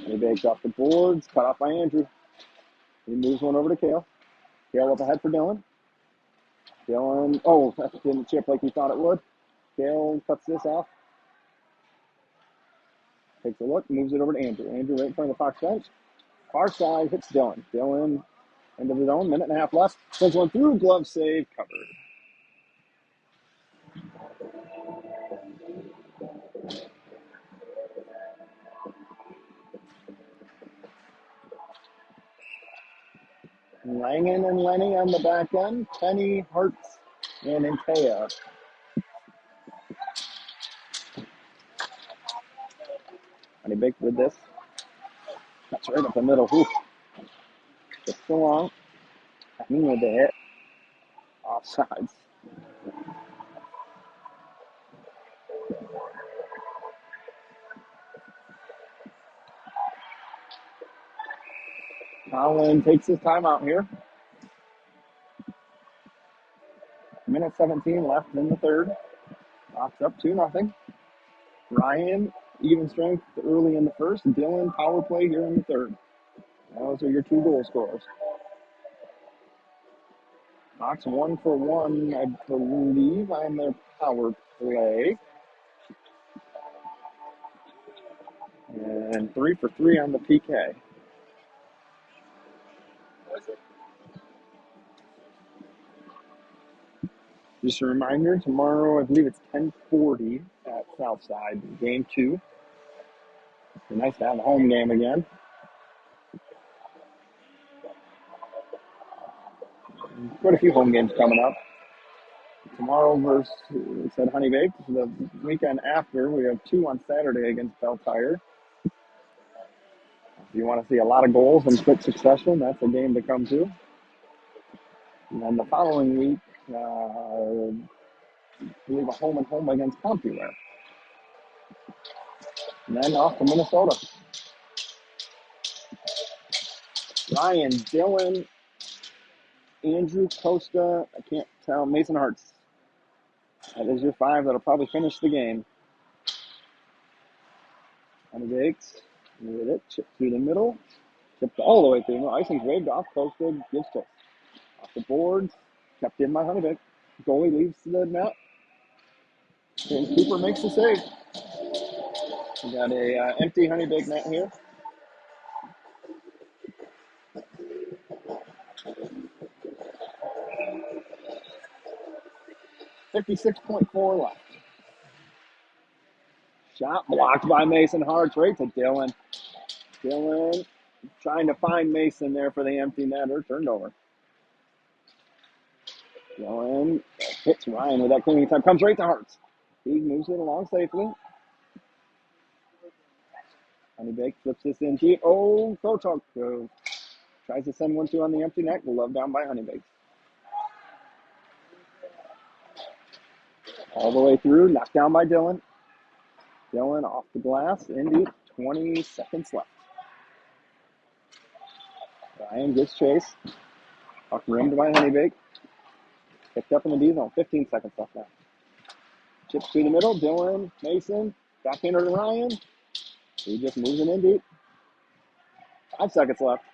Honeybaked off the boards. Cut off by Andrew. He moves one over to Kale. Kale up ahead for Dylan. Dylan, oh, that didn't chip like he thought it would. Kale cuts this off. Takes a look, moves it over to Andrew. Andrew right in front of the Fox bench. Far side hits Dylan. Dylan End of the zone, minute and a half left. Sends one through, glove save, covered. Langen and Lenny on the back end. Penny, Hartz, and Antea. Honeybaked with this. That's right up the middle. Ooh. Just so long. Penny with the hit. Offsides. Colin takes his time out here. Minute 17 left in the third. Fox up 2-0. Ryan, even strength early in the first. Dylan, power play here in the third. Those are your two goal scorers. Fox 1 for 1, I believe, on their power play. And 3 for 3 on the PK. Just a reminder, tomorrow I believe it's 10:40 at Southside, game 2. It's nice to have a home game again. Quite a few home games coming up. Tomorrow versus, we said Honeybaked. The weekend after, we have 2 on Saturday against Bell Tire. If you want to see a lot of goals in quick succession, that's a game to come to. And then the following week, I believe a home and home against CompuWare. And then off to Minnesota. Ryan, Dylan, Andrew, Costa, I can't tell, Mason Hartz. That is your 5 that'll probably finish the game. Honeybaked with it, chip through the middle, chipped all the way through the middle. Icing's waved off, Costa gives chase. Off the boards, kept in by Honeybaked. Goalie leaves the net, and Cooper makes the save. We got a empty Honeybaked net here. .56 left. Shot blocked by Mason Hartz right to Dylan. Dylan trying to find Mason there for the empty netter. Turned over. Dylan hits Ryan with that cleaning time. Comes right to Hartz. He moves it along safely. Honeybaked flips this in deep. Oh, Kotok tries to send 1-2 on the empty net. Glove down by Honeybaked. All the way through. Knocked down by Dylan. Dylan off the glass. In deep. 20 seconds left. Ryan gets chase. Puck rimmed by Honeybaked. Picked up in the D zone. 15 seconds left now. Chips through the middle. Dylan, Mason. Backhander to Ryan. He just moves it in deep. 5 seconds left.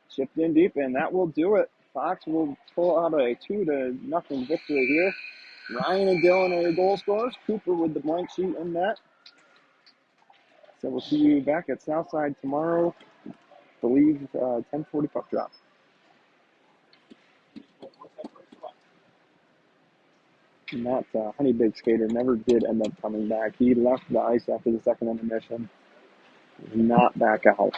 Chipped in deep, and that will do it. Fox will pull out a 2-0 victory here. Ryan and Dylan are your goal scorers. Cooper with the blank sheet in that. So we'll see you back at Southside tomorrow. I believe 10:40 puck drop. And that Honeybaked skater never did end up coming back. He left the ice after the second intermission. Not back out.